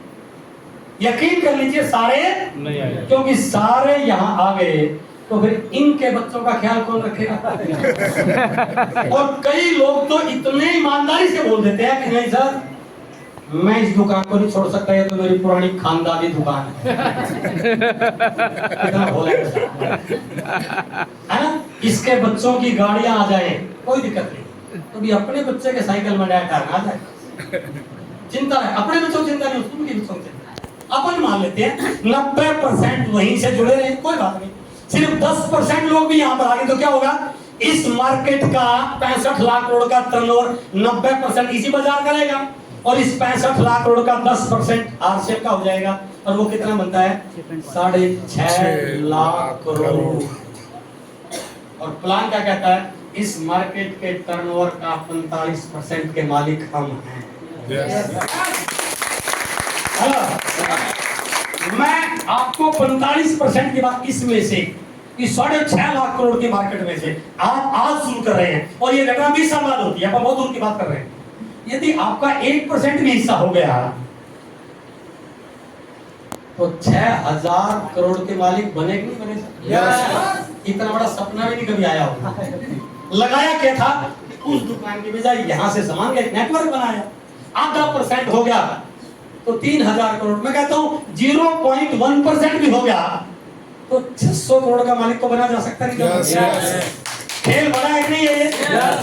यकीन कर लीजिए, सारे नहीं आएंगे, क्योंकि सारे यहाँ आ गए तो फिर इनके बच्चों का ख्याल कौन रखेगा? और कई लोग तो इतने ईमानदारी से बोल देते हैं कि नहीं सर, मैं इस दुकान को नहीं छोड़ सकता, ये तो मेरी पुरानी खानदानी दुकान है। कितना बोला है ना? इसके बच्चों की गाड़ियां आ जाए कोई दिक्कत नहीं, तो भी अपने बच्चे के साइकिल में टायर ना जाए, चिंता है, अपने बच्चों की चिंता नहीं, उसकी बच्चों की चिंता है। अपन मान लेते हैं 90% वहीं से जुड़े रहे, कोई बात नहीं, सिर्फ 10% लोग भी यहाँ पर आ गए तो क्या होगा, इस मार्केट का 65 लाख करोड़ का टर्नओवर 90% इसी बाजार करेगा और इस 65 लाख करोड़ का 10% आरसीएफ का हो जाएगा और वो कितना बनता है 6.5 लाख करोड़। और प्लान क्या कहता है, इस मार्केट के टर्नओवर का 45% के मालिक हम हैं। मैं आपको 45% की बात इसमें से, इस 6.5 लाख करोड़ की मार्केट में से आप आज शुरू कर रहे हैं और ये घटना 20 साल बाद होती है, आप बहुत दूर की बात कर रहे हैं। यदि आपका 1% भी हिस्सा हो गया तो 6000 करोड़ के मालिक बने कि नहीं बने? इतना बड़ा सपना भी नहीं कभी आया होगा। लगाया क्या था, उस दुकान की बजाय यहां से सामान का एक नेटवर्क बनाया, आधा % हो गया तो 3000 करोड़। मैं कहता हूं 0.1% भी हो गया तो 600 करोड़ का मालिक तो बना जा सकता नहीं। खेल बड़ा है कि नहीं है ये?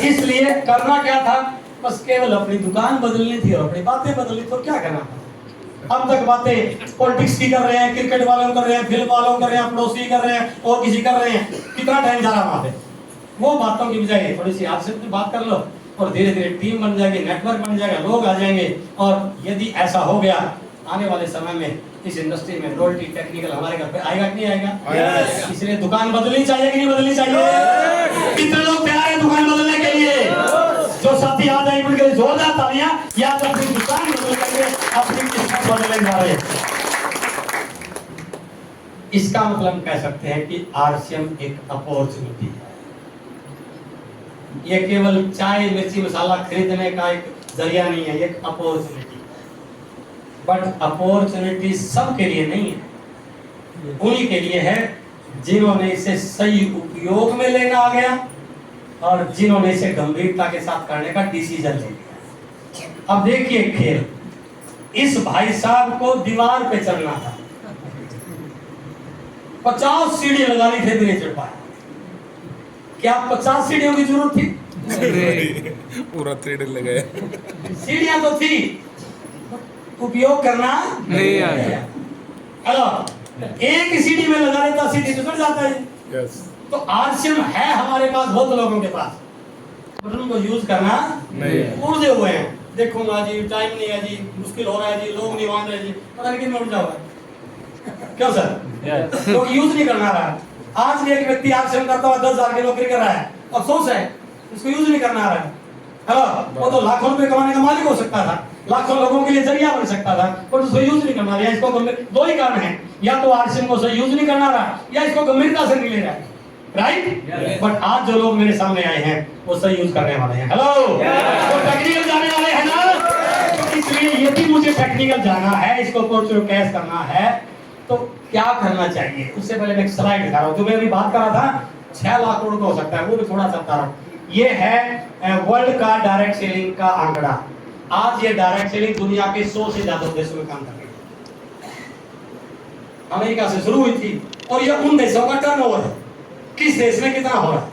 इसलिए करना क्या था, बस केवल अपनी दुकान बदलनी थी और अपनी बातें बदलनी, तो क्या करना था। अब तक बातें पॉलिटिक्स की कर रहे हैं, क्रिकेट वालों कर रहे हैं, फिल्म वालों कर रहे हैं, पड़ोसी कर रहे हैं और किसी कर रहे हैं, कितना टाइम जा रहा वहां पे। वो बातों की बजाय थोड़ी सी आपसे बात कर लो और धीरे धीरे टीम बन जाएगी, नेटवर्क बन जाएगा, लोग आ जाएंगे। और यदि ऐसा हो गया आने वाले समय में इस इंडस्ट्री में रॉयल्टी टेक्निकल हमारे घर पे आएगा कि नहीं आएगा? इसलिए दुकान बदलनी चाहिए कि नहीं बदलनी चाहिए? कितने लोग तैयार हैं दुकान बदलने के लिए? जो साथी आ जाए उनके लिए जोरदार तालियां, या तो अपनी दुकान बदल करके अपनी किस्मत बदलने जा रहे हैं। इसका मतलब कह सकते हैं कि आरसीएम एक अपॉर्चुनिटी है। ये केवल चाय मिर्ची मसाला खरीदने का एक जरिया नहीं है, एक अपॉर्चुनिटी। बट अपॉर्चुनिटी सबके लिए नहीं है, उन्हीं के लिए है जिन्होंने इसे सही उपयोग में लेना आ गया और जिन्होंने इसे गंभीरता के साथ करने का डिसीजन ले लिया। अब देखिए खेल, इस भाई साहब को दीवार पे चढ़ना था, 50 सीढ़ी लगानी थी, नहीं चढ़ पाया। क्या 50 सीढ़ियों की जरूरत थी? पूरा 3D लगाया। सीढ़ियां तो थी, उपयोग करना नहीं आया। हेलो, एक सीढ़ी में लगा लेता सीढ़ी तो चढ़ जाता है। यस। तो आरसीएम है हमारे पास, बहुत लोगों के पास, पर उनको यूज करना नहीं, उड़े हुए हैं। देखूंगा जी, टाइम नहीं है जी, मुश्किल हो रहा है जी, लोग नहीं मान रहे जी, पता नहीं कितना उड़ जाओगा। क्यों सर? लोग यूज नहीं करना रहा। आज भी एक व्यक्ति आरसीएम करता हुआ 10,000 की नौकरी कर रहा है, अफसोस है, उसको यूज नहीं करना आ रहा है। हेलो, वो तो लाखों रुपए कमाने का मालिक हो सकता था, लाखों लोगों के लिए जरिया बन सकता था, पर उसको यूज नहीं करना रहा। इसको दो ही कारण है, या तो आरसीएम को सही यूज नहीं करना रहा या इसको गंभीरता से नहीं ले रहा है। राइट? बट आज जो लोग मेरे सामने आए हैं वो सही यूज करने वाले हैं। हेलो, वो टेक्निकल जाने वाले हैं ना? तो इसलिए यदि मुझे टेक्निकल जाना है, इसको कैश करना है, तो क्या करना चाहिए? उससे पहले मैं एक स्लाइड दिखा रहा हूँ। जो मैं अभी बात कर रहा था 6 लाख करोड़ का हो सकता है, वो भी थोड़ा सा बता रहा हूँ। ये है वर्ल्ड का डायरेक्ट सेलिंग का आंकड़ा। आज ये डायरेक्ट सेलिंग दुनिया के 100 से ज्यादा देशों में काम कर रही है। अमेरिका से शुरू हुई थी और ये उन देशों का टर्नओवर है, किस देश में कितना हो रहा है।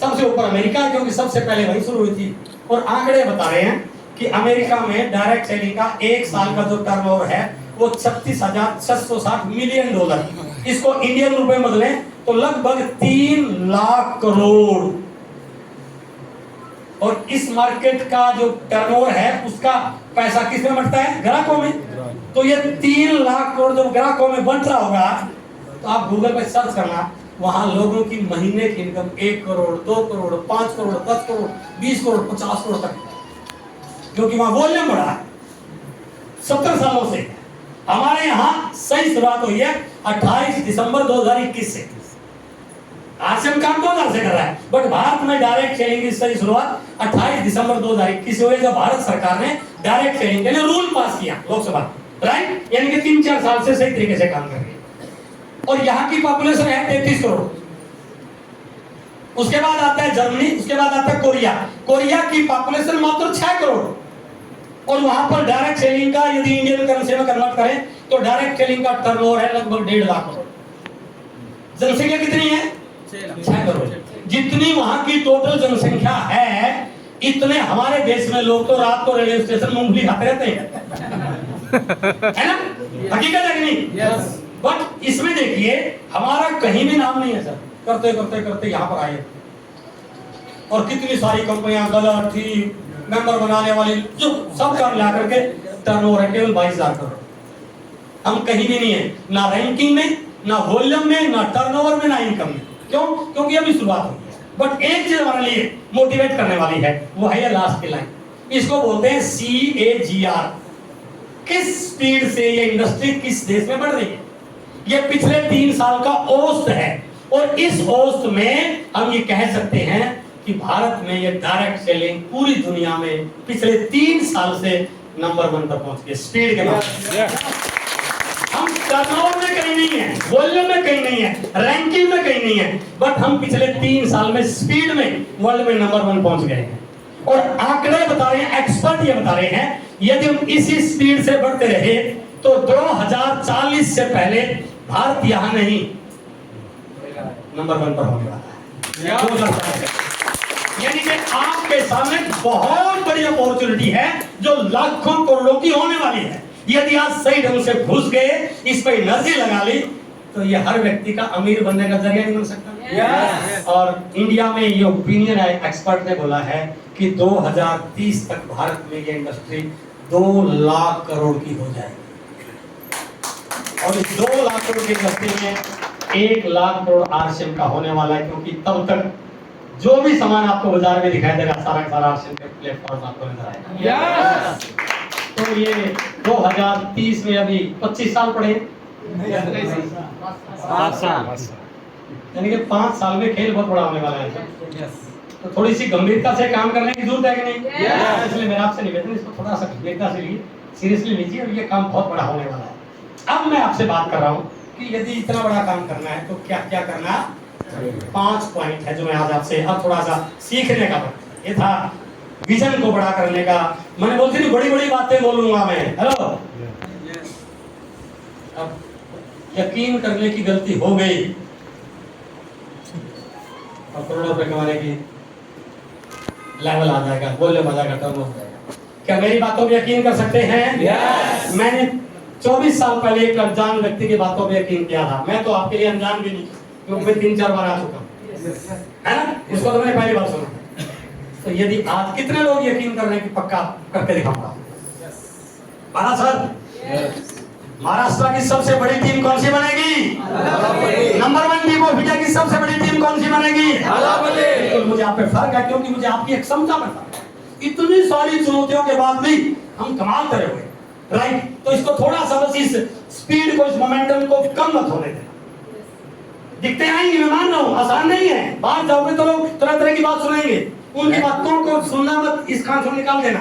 सबसे ऊपर अमेरिका, क्योंकि सबसे पहले वही शुरू हुई थी। और आंकड़े बता रहे हैं कि अमेरिका में डायरेक्ट सेलिंग का एक साल का जो टर्नओवर है वो 36,660 मिलियन डॉलर। इसको इंडियन रुपए में बदलें तो लगभग 3 लाख करोड़। और इस मार्केट का जो टर्नओवर है उसका पैसा किसमें बंटता है? ग्राहकों में। तो ये 3 लाख करोड़ जब ग्राहकों में बंट रहा होगा तो आप गूगल पे सर्च करना, वहां लोगों की महीने की इनकम 1 करोड़, 2 करोड़, 5 करोड़, 10 करोड़, 20 करोड़, 50 करोड़ तक, क्योंकि वहां वॉल्यूम बढ़ा है 70 सालों से। हमारे यहाँ सही शुरुआत हुई है 28 दिसंबर 2021 से। आरसीएम काम 2000 से कर रहा है, बट भारत में डायरेक्ट सेलिंग की सही शुरुआत 28 दिसंबर 2021 से हुई, जब भारत सरकार ने डायरेक्ट सेलिंग के लिए रूल पास किया लोकसभा। राइट? यानी कि 3-4 साल से सही तरीके से काम कर रही है। और यहाँ की पॉपुलेशन है 33 करोड़। उसके बाद आता है जर्मनी, उसके बाद आता है कोरिया। कोरिया की पॉपुलेशन मात्र 6 करोड़। और वहां पर डायरेक्ट सेलिंग का यदि इंडियन करेंसी में कन्वर्ट करें तो डायरेक्ट सेलिंग का टर्नओवर है लगभग 1.5 लाख करोड़। जनसंख्या कितनी है? 6 करोड़। जितनी वहां की टोटल जनसंख्या है, इतने हमारे देश में लोग तो रात को रेलवे स्टेशन मूंगफली खाते रहते हैं। है ना, हकीकत है कि नहीं? बट इसमें देखिए हमारा कहीं भी नाम नहीं है सर, करते करते करते यहाँ पर आए और कितनी सारी कंपनियां गलत थी, मेंबर बनाने वाली जो सब काम ला करके टर्नओवर है केवल 22,000 करोड़। हम कहीं भी नहीं है, ना रैंकिंग में, ना वॉल्यूम में, ना टर्नओवर में, ना इनकम में। क्यों? क्योंकि अभी शुरुआत हुई है। बट एक चीज हमारे लिए मोटिवेट करने वाली है, वो है ये लास्ट की लाइन, इसको बोलते हैं CAGR। किस स्पीड से ये इंडस्ट्री किस देश में बढ़ रही है, ये पिछले 3 साल का औसत है। और इस औसत में हम ये कह सकते हैं कि भारत में ये डायरेक्ट सेलिंग पूरी दुनिया में पिछले 3 साल से नंबर 1 पर पहुंच गई स्पीड के मामले। हम टर्नओवर में कहीं नहीं है, वॉल्यूम में कहीं नहीं है, रैंकिंग में कहीं नहीं है, बट हम पिछले 3 साल में स्पीड में वर्ल्ड में नंबर 1 पहुंच गए हैं। और आंकड़े बता रहे हैं, एक्सपर्ट ये बता रहे हैं, यदि हम इसी स्पीड से बढ़ते रहे तो 2040 से पहले भारत यहां नहीं नंबर 1 पर होने वाला है। यानी कि आपके सामने बहुत बड़ी अपॉर्चुनिटी है जो लाखों करोड़ों की होने वाली है। यदि आप सही ढंग से घुस गए, इस पर एनर्जी लगा ली, तो ये हर व्यक्ति का अमीर बनने का जरिया नहीं बन सकता। और इंडिया में ये ओपिनियन है, एक्सपर्ट ने बोला है कि 2030 तक भारत में ये इंडस्ट्री 2 लाख करोड़ की हो जाएगी। और इस 2 लाख करोड़ की इंडस्ट्री में 1 लाख करोड़ आरसीएम का होने वाला है, क्योंकि तब तक जो भी सामान आपको बाजार में दिखाई देगा सारा आरसीएम के प्लेटफॉर्म आपको नजर आएगा। तो ये 2030 में अभी 25 साल पड़े, यानी कि 5 साल में खेल बहुत बड़ा होने वाला है। तो थोड़ी सी गंभीरता से काम करने की जरूरत है कि नहीं? इसलिए मेरा आपसे निवेदन, इसको थोड़ा सा गंभीरता से लीजिए, सीरियसली लीजिए, और ये काम बहुत बड़ा होने वाला है। अब मैं आपसे बात कर रहा हूँ कि यदि इतना बड़ा काम करना है तो क्या क्या करना। 5 पॉइंट है जो मैं आज आपसे अब थोड़ा सा सीखने का ये था, विजन को बड़ा करने का। मैंने बोलती थी बड़ी बड़ी बातें बोलूंगा मैं, हेलो। अब यकीन करने की गलती हो गई और करोड़ों रुपए कमाने की लेवल आ जाएगा, वॉल्यूम आ जाएगा, टर्न हो जाएगा। क्या मेरी बातों पे यकीन कर सकते हैं? yes! मैंने 24 साल पहले एक अनजान व्यक्ति की बातों पे यकीन किया था। मैं तो आपके लिए अनजान भी नहीं, क्योंकि मैं 3-4 बार आ चुका हूं, है ना? इसको तो मैंने पहली बार सुना। तो यदि आज कितने लोग यकीन कर रहे हैं कि पक्का करके दिखाऊंगा? बाला सर, महाराष्ट्र की सबसे बड़ी टीम कौन सी बनेगी? नंबर 1 टीम ऑफ इंडिया की सबसे बड़ी टीम कौन सी बनेगी? तो मुझे आप पे फर्क है, क्योंकि मुझे आपकी एक क्षमता पर फर्क है। इतनी सारी चुनौतियों के बाद भी हम कमाल करे हुए, राइट? तो इसको थोड़ा सा बस इस स्पीड को, इस मोमेंटम को कम मत होने देना। दिखते आएंगे, मैं मान रहा हूँ, आसान नहीं है। बाहर जाओगे तो लोग तरह तरह की बात सुनेंगे, उनकी बातों को सुनना मत, इस कान से निकाल देना,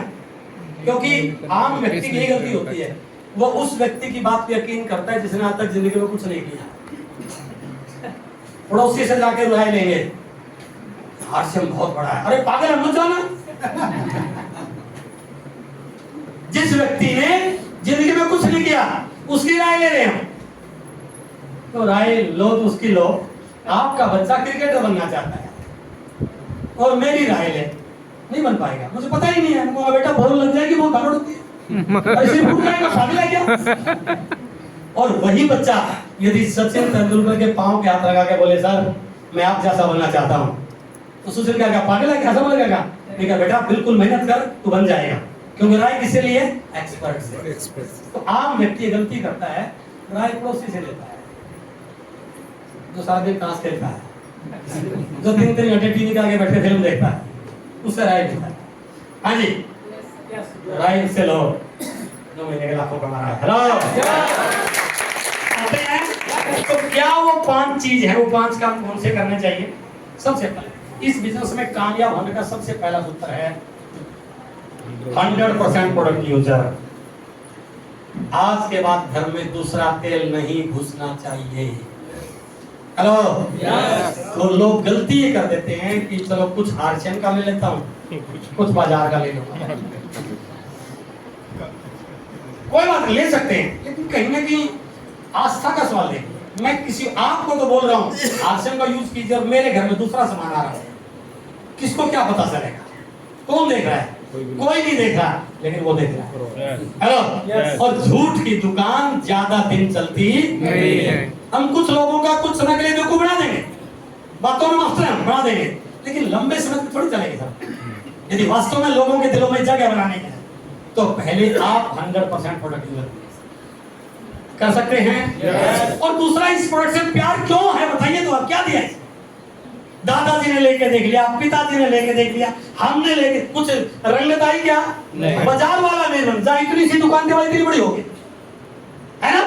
क्योंकि आम व्यक्ति की गलती होती है, वो उस व्यक्ति की बात पे यकीन करता है जिसने आज तक जिंदगी में कुछ नहीं किया। पड़ोसी से जाके रुआई लेंगे, आरसीएम बहुत बड़ा है, अरे पागल है, मत जाना। जिस व्यक्ति ने जिंदगी में कुछ नहीं किया उसकी राय ले रहे हैं, तो राय लो तो उसकी लो। आपका बच्चा क्रिकेटर बनना चाहता है और मेरी राय ले, नहीं बन पाएगा, मुझे पता ही नहीं है। वो बेटा बॉल लग जाएगी, वो भागड़ होती है, ऐसे भूल जाएगा, पागल है क्या? और वही बच्चा यदि सचिन तेंदुलकर के पांव पे हाथ लगा के बोले सर मैं आप जैसा बनना चाहता हूँ, तो सुशील क्या पागल है, कैसा बोलेगा? देखा बेटा बिल्कुल मेहनत कर, तू बन जाएगा। क्योंकि राय किससे लिए? एक्सपर्ट से। तो आम व्यक्ति गलती करता है, राय पड़ोसी से लेता है, जो सारा दिन ताश खेलता है, जो 3-3 घंटे टीवी के आगे बैठ के फिल्म देखता है, उससे राय लेता है। हाँ जी, राय से लो, जो महीने के लाखों कमा रहा है। हेलो, आते हैं तो क्या वो 5 चीज है, वो 5 काम कौन से करने चाहिए? सबसे पहले इस बिजनेस में कामयाब होने का सबसे पहला सूत्र है 100% प्रोडक्ट यूजर। आज के बाद घर में दूसरा तेल नहीं घुसना चाहिए। हेलो, तो लोग गलती ये कर देते हैं कि चलो कुछ आरसीएम का ले लेता हूँ, कुछ बाजार का ले लूंगा। कोई बात नहीं, ले सकते हैं, लेकिन कहीं ना कहीं आस्था का सवाल देखिए। मैं किसी आपको तो बोल रहा हूँ आरसीएम का यूज कीजिए और मेरे घर में दूसरा सामान आ रहा है, किसको क्या पता चलेगा? कौन देख रहा है? कोई नहीं देख रहा, लेकिन वो देख रहा है। हेलो। और झूठ की दुकान ज्यादा दिन चलती नहीं है। हम कुछ लोगों का कुछ समय के लिए बेवकूफ बना देंगे, बातों में मास्टर हम बना देंगे, लेकिन लंबे समय तक थोड़ी चलेगी सर। यदि वास्तव में लोगों के दिलों में जगह बनाने की है, तो पहले आप 100% प्रोडक्ट यूज कर सकते हैं। और दूसरा, इस प्रोडक्ट से प्यार क्यों है बताइए तो, आप क्या दिया है? दादाजी ने लेके देख लिया, पिताजी ने लेके देख लिया, हमने लेके कुछ रंगत आई क्या? बाजार वाला नहीं बन जा, इतनी सी दुकान के बाद इतनी बड़ी होगी, है ना?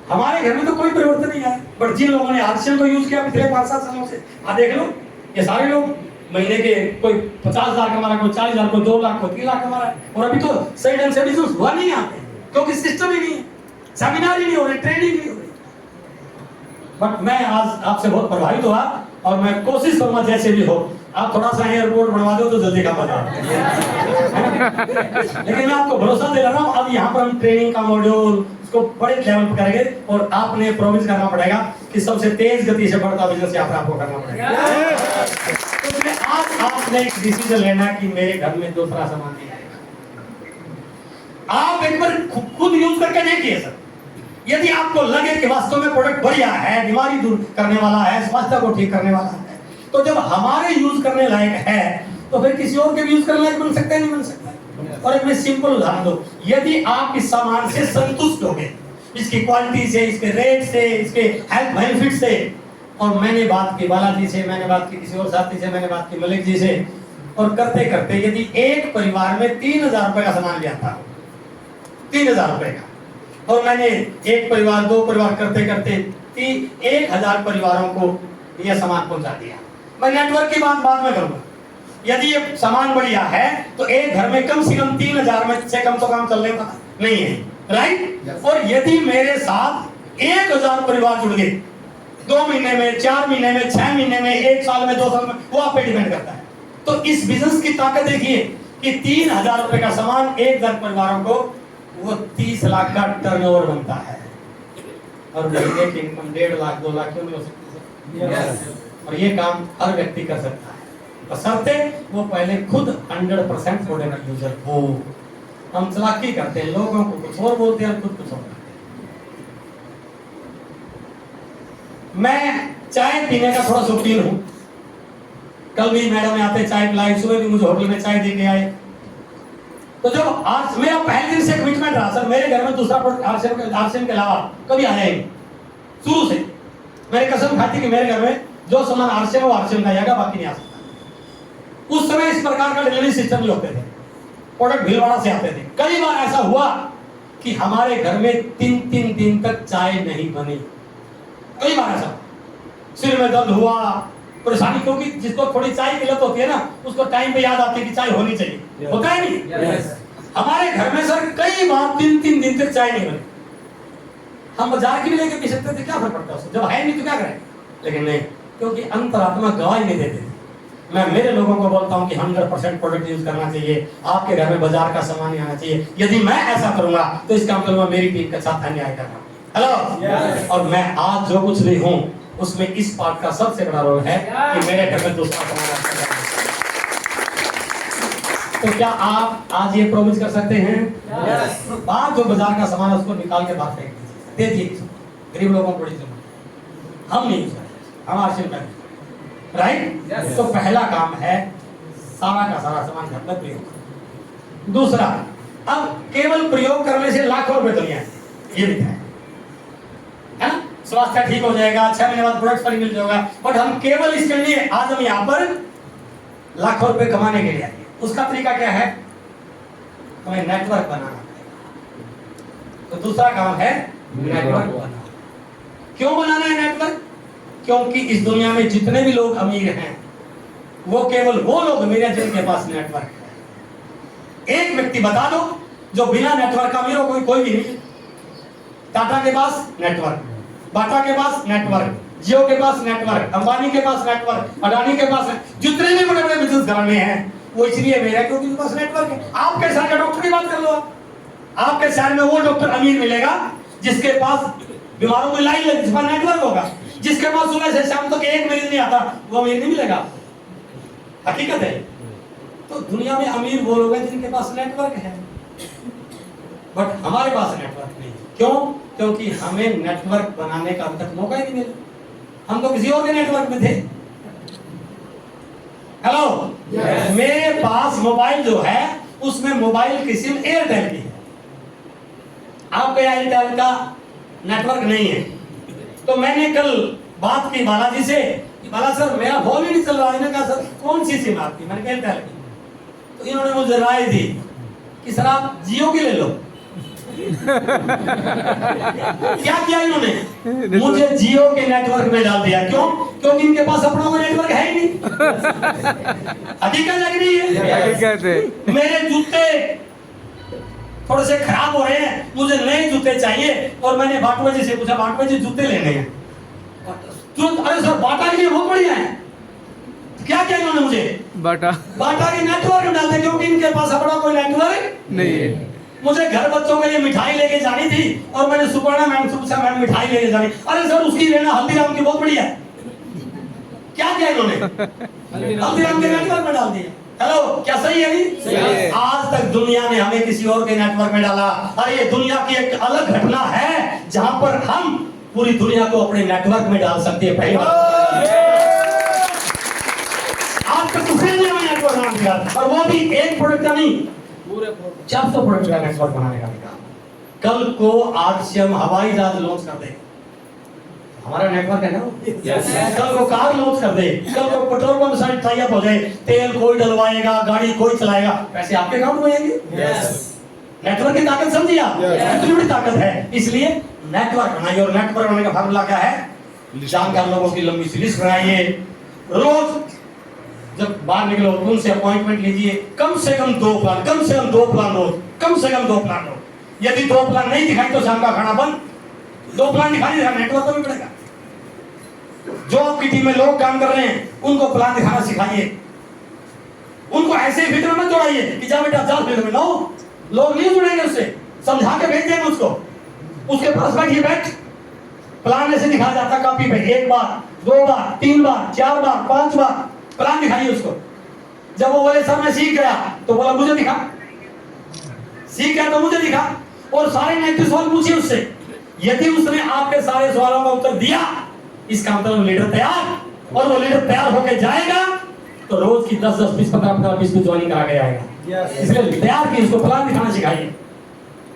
हमारे घर में तो कोई परिवर्तन नहीं आया, बट जिन लोगों ने आरसीएम को यूज किया पिछले 5-7 सालों से, आप देख लो, ये सारे लोग महीने के कोई 50,000 कमा रहा है, कोई 40,000, कोई 2 लाख, कोई 3 लाख कमा रहा है। और अभी तो सही ढंग से बिजनेस हुआ नहीं यहाँ पे, क्योंकि सिस्टम ही नहीं है, सेमिनार ही नहीं हो रहे, ट्रेनिंग नहीं हो रही। बट मैं आज आपसे बहुत प्रभावित हुआ, और मैं कोशिश करूंगा जैसे भी हो, आप थोड़ा सा एयरपोर्ट बनवा दो तो जल्दी काम आ जाए। लेकिन मैं आपको भरोसा दे रहा हूँ, अब यहाँ पर हम ट्रेनिंग का मॉड्यूल इसको बड़े लेवल पर करेंगे, और आपने प्रॉमिस करना पड़ेगा कि सबसे तेज गति से बढ़ता बिजनेस यहाँ पर आपको करना पड़ेगा। तो आज आपने एक डिसीजन लेना कि मेरे घर में दूसरा सामान नहीं आएगा। आप एक बार खुद यूज करके देखिए सर, यदि आपको लगे कि वास्तव में प्रोडक्ट बढ़िया है, बीमारी दूर करने वाला है, स्वास्थ्य को ठीक करने वाला है, तो जब हमारे यूज करने लायक है, तो फिर किसी और के भी यूज करने लायक बन सकता है, नहीं बन सकता। और एक मैं सिंपल उदाहरण दो, यदि आप इस सामान से संतुष्ट होगे, इसकी क्वालिटी से, इसके रेट से, इसके हेल्थ बेनिफिट से, और मैंने बात की बालाजी से, मैंने बात की किसी और साथी से, मैंने बात की मलिक जी से, और करते करते यदि एक परिवार में 3,000 रुपए का सामान लिया था, 3,000 रुपए का, और मैंने एक परिवार, 2 परिवार करते करते 1,000 परिवारों को यह सामान पहुंचा दिया। मैं नेटवर्क की बात बाद में करूंगा। यदि ये सामान बढ़िया है तो एक घर में कम से कम 3,000 में से कम तो काम चलने का नहीं है, राइट? और यदि मेरे साथ 1,000 परिवार जुड़ गए 2 महीने में, 4 महीने में, 6 महीने में, 1 साल में, 2 साल में, वो आप पे डिपेंड करता है। तो इस बिजनेस की ताकत देखिए कि 3,000 रुपए का सामान 1,000 परिवारों को, वो 30 लाख का टर्नओवर बनता है, और महीने की इनकम 1.5 लाख 2 लाख क्यों नहीं हो सकती? और ये काम हर व्यक्ति कर सकता है, बशर्ते वो पहले खुद 100% प्रोडक्ट यूजर हो। हम चालाकी करते हैं, लोगों को कुछ और बोलते हैं, खुद कुछ और करते हैं। मैं चाय पीने का थोड़ा शौकीन हूँ। कल भी मैडम आते चाय पिलाई, सुबह भी मुझे होटल में चाय दे के आए। तो जब आज मेरा पहले दिन से कमिटमेंट रहा सर, मेरे घर में दूसरा प्रोडक्ट आरसीएम के अलावा कभी आया ही शुरू से। मैंने कसम खाती कि मेरे घर में जो सामान आरसीएम वो आरसीएम का जाएगा, बाकी नहीं आ सकता। उस समय इस प्रकार का डिलीवरी सिस्टम नहीं होते थे, प्रोडक्ट भीलवाड़ा से आते थे। कई बार ऐसा हुआ कि हमारे घर में 3-3 दिन तक चाय नहीं बनी। कई बार ऐसा सिर में दर्द हुआ, परेशानी, क्योंकि जिसको थोड़ी चाय की लत होती है ना, उसको टाइम पे याद आती है कि चाय होनी चाहिए, होता है नहीं? हमारे घर में सर कई बार 3-3 दिन तक चाय नहीं बनी। हम बाजार की भी लेके पी सकते थे, क्या फर्क पड़ता है उससे, जब है नहीं तो क्या करें? लेकिन नहीं, क्योंकि अंतरात्मा गवाही नहीं देते। मैं मेरे लोगों को बोलता हूं कि 100% प्रोडक्ट यूज करना चाहिए, आपके घर में बाजार का सामान नहीं आना चाहिए। यदि मैं ऐसा करूंगा तो इसका मतलब मेरी टीम के साथ अन्याय कर रहा हूं। हेलो। और मैं आज जो कुछ भी हूं उसमें इस पार्ट का सबसे बड़ा रोल है कि मेरे घर में दूसरा सामान। तो क्या आप आज ये प्रॉमिस कर सकते हैं? बाहर जो बाजार का सामान है उसको निकाल के बाहर फेंक दीजिए, गरीब लोगों को बड़ी जरूरत, हम नहीं यूज करते, हम आरसीएम करते, राइट? तो पहला काम है सारा का सारा सामान घर में प्रयोग। दूसरा, अब केवल प्रयोग करने से लाखों रुपए दुनिया है, ये भी है ना? स्वास्थ्य ठीक हो जाएगा, 6 महीने बाद प्रोडक्ट पर मिल जाएगा, बट हम केवल इसके लिए आज हम यहाँ पर लाखों रुपए कमाने के लिए आए। उसका तरीका क्या है? हमें नेटवर्क बनाना पड़ेगा। तो दूसरा काम है नेटवर्क बनाना। क्यों बनाना है नेटवर्क? क्योंकि इस दुनिया में जितने भी लोग अमीर हैं वो केवल वो लोग अमीर हैं जिनके पास नेटवर्क है। एक व्यक्ति बता दो जो बिना नेटवर्क का अमीर हो, कोई भी नहीं। टाटा के पास नेटवर्क, बाटा के पास नेटवर्क, जियो के पास नेटवर्क, अंबानी के पास नेटवर्क, अडानी के पास, जितने भी बड़े बड़े बिजनेस घराने हैं वो इसलिए मेरा क्योंकि उनके पास नेटवर्क है। आपके शहर के डॉक्टर की बात कर लो, आपके शहर में वो डॉक्टर अमीर मिलेगा जिसके पास बीमारों में लाइन लगी, जिसका नेटवर्क होगा। जिसके पास सुबह से शाम तक एक मरीज नहीं आता वो अमीर नहीं मिलेगा, हकीकत है। तो दुनिया में अमीर वो लोग हैं जिनके पास नेटवर्क है, बट हमारे पास नेटवर्क नहीं। क्यों? क्योंकि हमें नेटवर्क बनाने का अब तक मौका ही नहीं मिला। हम तो किसी और के नेटवर्क में थे। हेलो, मेरे पास मोबाइल जो है उसमें मोबाइल की सिम एयरटेल की है, आपके एयरटेल का नेटवर्क नहीं है। तो मैंने कल बात की बालाजी से, बाला सर मेरा फोन ही नहीं चल रहा है। कहा सर कौन सी सिम आपकी? मैंने कहा एयरटेल की। तो इन्होंने मुझे राय दी कि सर आप जियो की ले लो। क्या किया इन्होंने? मुझे जियो के नेटवर्क में डाल दिया। क्यों? क्योंकि इनके पास अपना कोई नेटवर्क है ही नहीं। हकीकत लग रही है। मेरे जूते थोड़े से खराब हो रहे हैं, मुझे नए जूते चाहिए। और मैंने बाटवा जी से पूछा, बाटवा जी जूते लेने हैं? अरे सर बाटा के लिए बहुत बढ़िया है। क्या किया इन्होंने? मुझे बाटा के नेटवर्क में डाल दिया, क्योंकि इनके पास अपना कोई नेटवर्क नहीं है। मुझे घर बच्चों के लिए मिठाई लेके जानी थी और मैंने सुपर्णा मैम से पूछा, मैम मिठाई लेके जानी। अरे सर उसकी लेना हल्दीराम की बहुत बढ़िया है। क्या किया इन्होंने? हल्दीराम के नेटवर्क में डाल दिया। हेलो, क्या सही है? नहीं सही है। आज तक दुनिया ने हमें किसी और के नेटवर्क में डाला। अरे ये दुनिया की एक अलग घटना है जहां पर हम पूरी दुनिया को अपने नेटवर्क में डाल सकते हैं। पहली बार आज तक दूसरे ने हमें नेटवर्क बना दिया, और वो भी एक प्रोडक्ट का नहीं, पूरे 400 प्रोडक्ट का नेटवर्क बनाने का निकाल। कल को आज से हम हवाई जहाज लॉन्च कर दे, हमारा नेटवर्क है ना। कल को कार लॉन्च कर दे, कल को petrol pump side tie up हो जाए, तेल कोई डलवाएगा, गाड़ी कोई चलाएगा, पैसे आपके अकाउंट में आएंगे। नेटवर्क की ताकत समझिए आप, कितनी बड़ी ताकत है। इसलिए नेटवर्क बनाइए, और नेटवर्क बनाने का फार्मूला क्या है? जानकार लोगों की लंबी सी लिस्ट बनाइए। रोज जब बाहर निकलो उनसे अपॉइंटमेंट लीजिए, कम से कम 2 प्लान, कम से कम 2 प्लान रोज, कम से कम 2 प्लान रोज। यदि 2 प्लान नहीं दिखाई तो शाम का खाना बंद। 2 प्लान दिखाई देगा, नेटवर्क तो भी बढ़ेगा। जो आपकी टीम में लोग काम कर रहे हैं उनको प्लान दिखाना सिखाइए। उनको ऐसे फील्ड में मत जोड़ाइए कि जा बेटा जा फील्ड में। नो, लोग नहीं जुड़ेंगे उससे, समझा के भेज देंगे उसको। उसके पास बैठिए, बैठ प्लान ऐसे दिखाया जाता कॉपी पे, 1 बार 2 बार 3 बार 4 बार 5 बार प्लान दिखाइए उसको। जब वो बोले सर मैं सीख गया, तो बोला मुझे दिखा। सीख गया तो मुझे दिखा, और सारे 29 सवाल पूछिए उससे। यदि उसने आपके सारे सवालों का उत्तर दिया, इसका मतलब लीडर तैयार, और वो लीडर तैयार होकर जाएगा तो रोज की 10 10 20 15 20 की ज्वाइनिंग करा के आएगा। इसलिए तैयार की उसको प्लान दिखाना सिखाइए।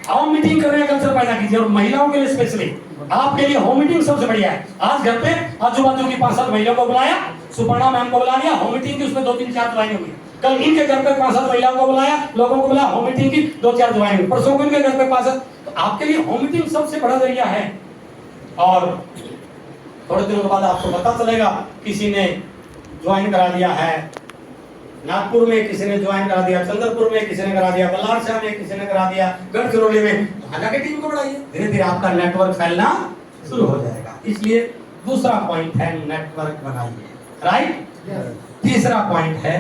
होम मीटिंग करने का कल्चर पैदा कीजिए, और महिलाओं के लिए स्पेशली आपके लिए होम मीटिंग सबसे बढ़िया है। आज घर पे आजू बाजू की 5-7 महिलाओं को बुलाया, सुपर्णा मैम को बुला लिया, होम मीटिंग की उसमें 2-3-4 ज्वाइनिंग हुई। कल इनके घर पे 5-7 महिलाओं को बुलाया, लोगों को बुलाया, होम मीटिंग की 2-4 ज्वाइनिंग हुई। परसों को इनके घर पे 5-7। तो आपके लिए होम मीटिंग सबसे बड़ा जरिया है। और थोड़े दिनों के बाद आपको पता चलेगा किसी ने ज्वाइन करा दिया है नागपुर में, किसी ने ज्वाइन करा दिया चंद्रपुर में, किसी ने करा दिया बल्लारशाह में, किसी ने करा दिया गढ़चिरौली में। वहां के टीम को बढ़ाइए, धीरे धीरे आपका नेटवर्क फैलना शुरू हो जाएगा। इसलिए दूसरा पॉइंट है नेटवर्क बनाइए, राइट। तीसरा पॉइंट है,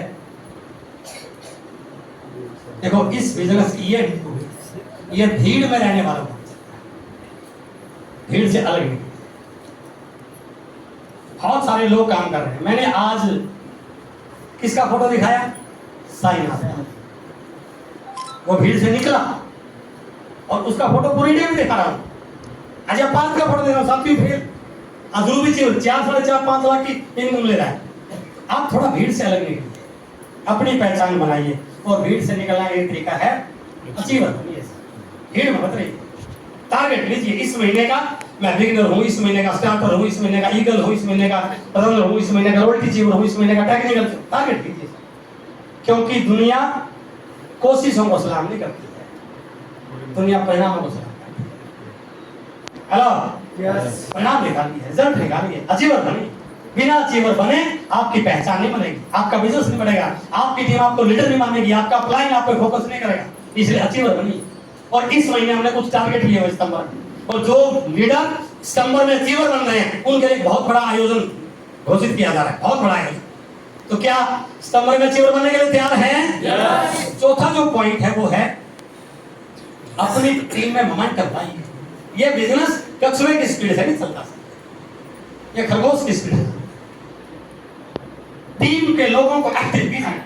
देखो इस बिजनेस की ये भीड़ में रहने वालों को, भीड़ से अलग नहीं। बहुत सारे लोग काम कर रहे हैं। मैंने आज किसका फोटो दिखाया? साईनाथ का। वो भीड़ से निकला और उसका फोटो पूरी डे में दिखा रहा हूं। अजय पाल का फोटो दे रहा हूं, सातवीं फेल, अजरूबी चीज 4-4.5 लाख की इनकम ले रहा है। आप थोड़ा भीड़ से अलग निकलिए, अपनी पहचान बनाइए, और भीड़ से निकलना एक तरीका है अचीवर बनिए। भीड़ में मत रहिए। टारगेट लीजिए, इस महीने का मैं बिगिनर हूं, इस महीने का स्टार्टर हूं, इस महीने का ईगल हूं, इस महीने का रनर हूं, इस महीने का रोल्टी चीवर हूं, इस महीने का टेक्निकल। टारगेट लीजिए, क्योंकि दुनिया कोशिशों को सलाम नहीं करती है, दुनिया परिणामों को सलाम करती है। हेलो, परिणाम निकालिए, रिजल्ट निकालिए, अचीवर बनिए। बिना अचीवर बने आपकी पहचान नहीं बनेगी, आपका बिजनेस नहीं बढ़ेगा, आपकी टीम आपको लीडर नहीं मानेगी, आपका क्लाइंट आप पे फोकस नहीं करेगा। इसलिए अचीवर बनिए। और इस महीने हमने कुछ टारगेट लिए हुए सितंबर में, और जो लीडर सितंबर में अचीवर बन रहे हैं उनके लिए बहुत बड़ा आयोजन घोषित किया जा रहा है, बहुत बड़ा आयोजन। तो क्या सितंबर में अचीवर बनने के लिए तैयार हैं? चौथा जो पॉइंट है वो है अपनी टीम में मोमेंटम लाइए। ये बिजनेस कछुए की स्पीड से नहीं चलता, ये खरगोश की स्पीड है। टीम के लोगों को एक्टिव कीजिए,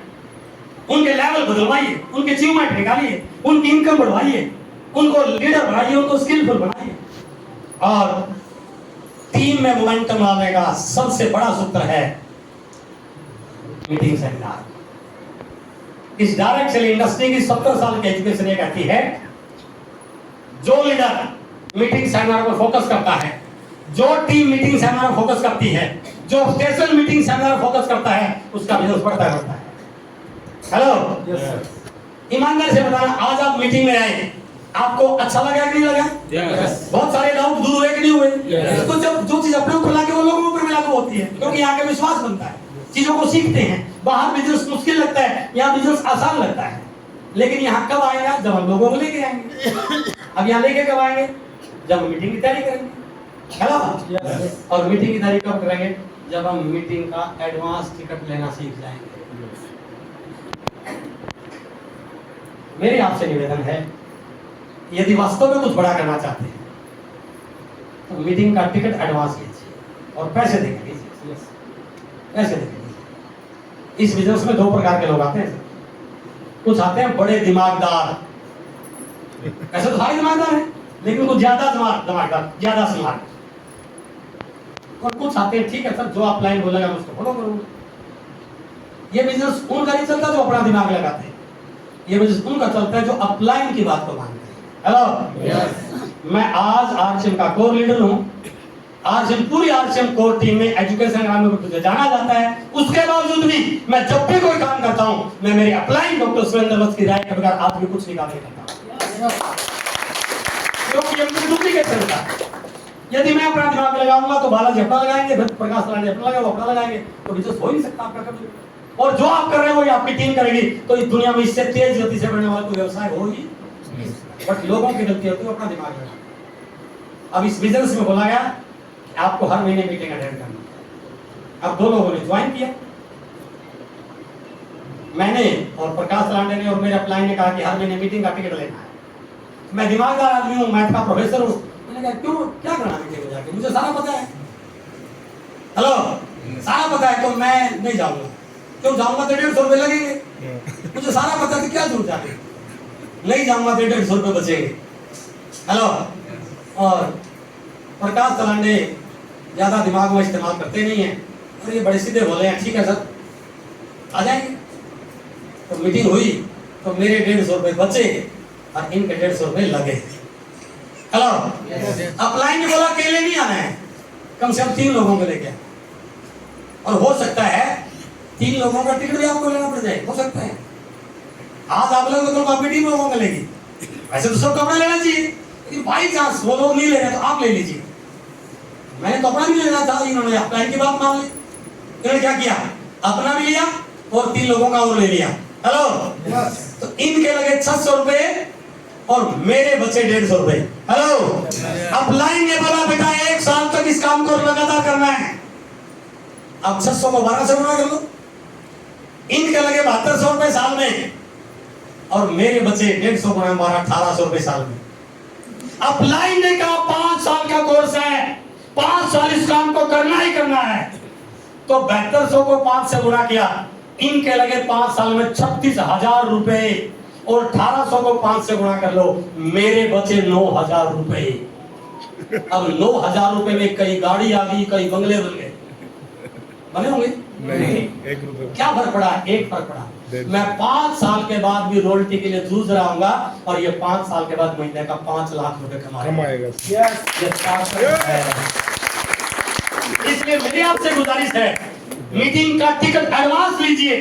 उनके लेवल बदलवाइए, उनके अचीवमेंट निकालिए, उनकी इनकम बढ़वाइए, उनको लीडर बनाइए, उनको स्किलफुल बनाइए। और टीम में मोमेंटम लाने का सबसे बड़ा सूत्र है मीटिंग सेमिनार। इस डायरेक्ट सेलिंग इंडस्ट्री की 70 साल की एजुकेशन ये कहती है, जो लीडर मीटिंग सेमिनार पर फोकस करता है, जो टीम मीटिंग सेमिनार पर फोकस करती है, जो स्टेशन मीटिंग सेमिनार पर फोकस करता है, उसका बिजनेस बढ़ता है। हेलो, ईमानदारी से बताना, आज आप मीटिंग में आए, आपको अच्छा लगा कि नहीं लगा? बहुत सारे डाउट दूर हुए कि नहीं हुए? तो जब जो चीज अपने ऊपर लाके वो लोगों पर भी लागू होती है, क्योंकि यहाँ का विश्वास बनता है, चीजों को सीखते हैं। बाहर बिजनेस मुश्किल लगता है, यहाँ बिजनेस आसान लगता है। लेकिन यहाँ कब आएगा? जब हम लोगों को लेके आएंगे। अब यहाँ लेके कब आएंगे? जब हम मीटिंग की तैयारी करेंगे। हेलो, और मीटिंग की तैयारी कब करेंगे? जब हम मीटिंग का एडवांस टिकट लेना सीख जाएंगे। मेरी आपसे निवेदन है, यदि वास्तव में कुछ बड़ा करना चाहते हैं तो मीटिंग का टिकट एडवांस लीजिए और पैसे देके लीजिए। पैसे देके लीजिए। इस बिजनेस में 2 प्रकार के लोग आते हैं। कुछ आते हैं बड़े दिमागदार, ऐसे तो सारे दिमागदार हैं, लेकिन कुछ ज्यादा दिमागदार, ज्यादा स्मार्ट। और कुछ आते हैं, ठीक है सर, जो आप लाइन बोलेगा मैं उसको फॉलो करूंगा। ये बिजनेस उनका नहीं चलता जो अपना दिमाग लगाते हैं, ये बिजनेस उनका चलता है जो अपलाइन की बात को मानते हैं। हेलो, मैं आज आरसीएम का कोर लीडर हूं। आरसीएम, पूरी आरसीएम कोर टीम में एजुकेशन ग्राम में मुझे जाना जाता है। उसके बावजूद भी मैं जब भी कोई काम करता हूं, मैं मेरे अपलाइन डॉक्टर सुरेंद्र वत्स की राय के बगैर आज भी कुछ निकाल नहीं करता, क्योंकि ये मुझे डुप्लीकेट चलता है। यदि मैं अपना दिमाग लगाऊंगा तो बालाजी अपना लगाएंगे, प्रकाश राणे अपना लगाएंगे, वो अपना लगाएंगे, तो बिजनेस हो ही नहीं सकता आपका कभी। और जो आप कर रहे हो ये आपकी टीम करेगी, तो इस दुनिया में इससे तेज गति से बढ़ने वाला कोई व्यवसाय होगी। बट लोगों की गलती होती है अपना दिमाग लगा। अब इस बिजनेस में बोला गया कि आपको हर महीने मीटिंग अटेंड करनी है। अब 2 लोगों ने ज्वाइन किया, मैंने और प्रकाश राणे ने और मेरे अपलाइन ने कहा कि हर महीने मीटिंग का टिकट लेना है। मैं दिमागदार आदमी हूँ, मैथ का प्रोफेसर हूँ। मैंने कहा क्यों, क्या करना मीटिंग में जाके, मुझे सारा पता है। हेलो, सारा पता है तो मैं नहीं जाऊंगा। क्यों जाऊंगा? तो 150 रुपए लगेंगे। मुझे सारा पता है तो क्या जरूरत जाके, नहीं जाऊंगा तो 150 रुपए बचेंगे। हेलो, और प्रकाश तलांडे ज्यादा दिमाग में इस्तेमाल करते नहीं है, और ये बड़े सीधे बोले हैं, ठीक है सर आ जाएंगे। तो मीटिंग हुई तो मेरे 150 रुपए बचे और इनके 150 रुपए लगे। हेलो, अपलाइन ने बोला अकेले नहीं आना है, कम से कम 3 लोगों को लेके, और हो सकता है 3 लोगों का टिकट भी आपको लेना पड़ जाए, हो सकता है। आज आप लोग तो काफी टीम लोगों को लेगी, वैसे तो सब कपड़ा लेना चाहिए, लेकिन बाई चांस वो लोग नहीं ले रहे तो आप ले लीजिए। मैंने कपड़ा नहीं लेना था, इन्होंने अपलाइन की बात मान ली। इन्होंने क्या किया, अपना भी लिया और 3 लोगों का और ले लिया। हेलो, तो इनके लगे 600 रुपए और मेरे बचे 150 रुपए। हेलो, अपलाइन ने बोला बेटा 1 साल तक इस काम को लगातार करना है। अब 600 को 12 से गुणा कर लो, इनके लगे 7200 रुपए साल में और मेरे बचे 150 गुणा 12, 1800 रुपए साल में। अपलाइन ने कहा 5 साल का कोर्स है, 5 साल इस काम को करना ही करना है, तो 7200 को 5 से गुणा किया, इनके लगे 5 साल में 36,000 रुपए और 1800 को 5 से गुणा कर लो, मेरे बचे 9,000 रुपए। अब 9,000 रुपए में कई गाड़ी आ गई, कई बंगले बन गए, बने होंगे नहीं, 1 रुपए। क्या फर्क पड़ा? एक फर्क पड़ा, मैं 5 साल के बाद भी रोटी के लिए जूझ रहा हूँगा और ये 5 साल के बाद महीने का 5 लाख रुपए कमाएगा। इसलिए मेरी आपसे गुजारिश है, मीटिंग का टिकट एडवांस लीजिए,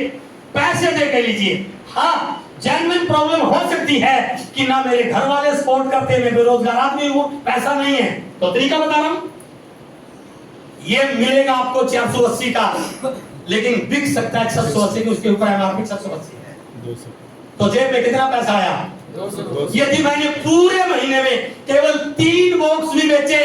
पैसे दे के लीजिए। हाँ, जेन्युइन प्रॉब्लम हो सकती है कि ना मेरे घर वाले सपोर्ट करते, मैं बेरोजगार आदमी हूँ, पैसा नहीं है, तो तरीका बता रहा हूँ, ये मिलेगा आपको 480 का, लेकिन बिक सकता है 680 की, उसके ऊपर एमआरपी 680 है। 200। तो जेब में कितना पैसा आया? 200। यदि मैंने पूरे महीने में केवल 3 बॉक्स भी बेचे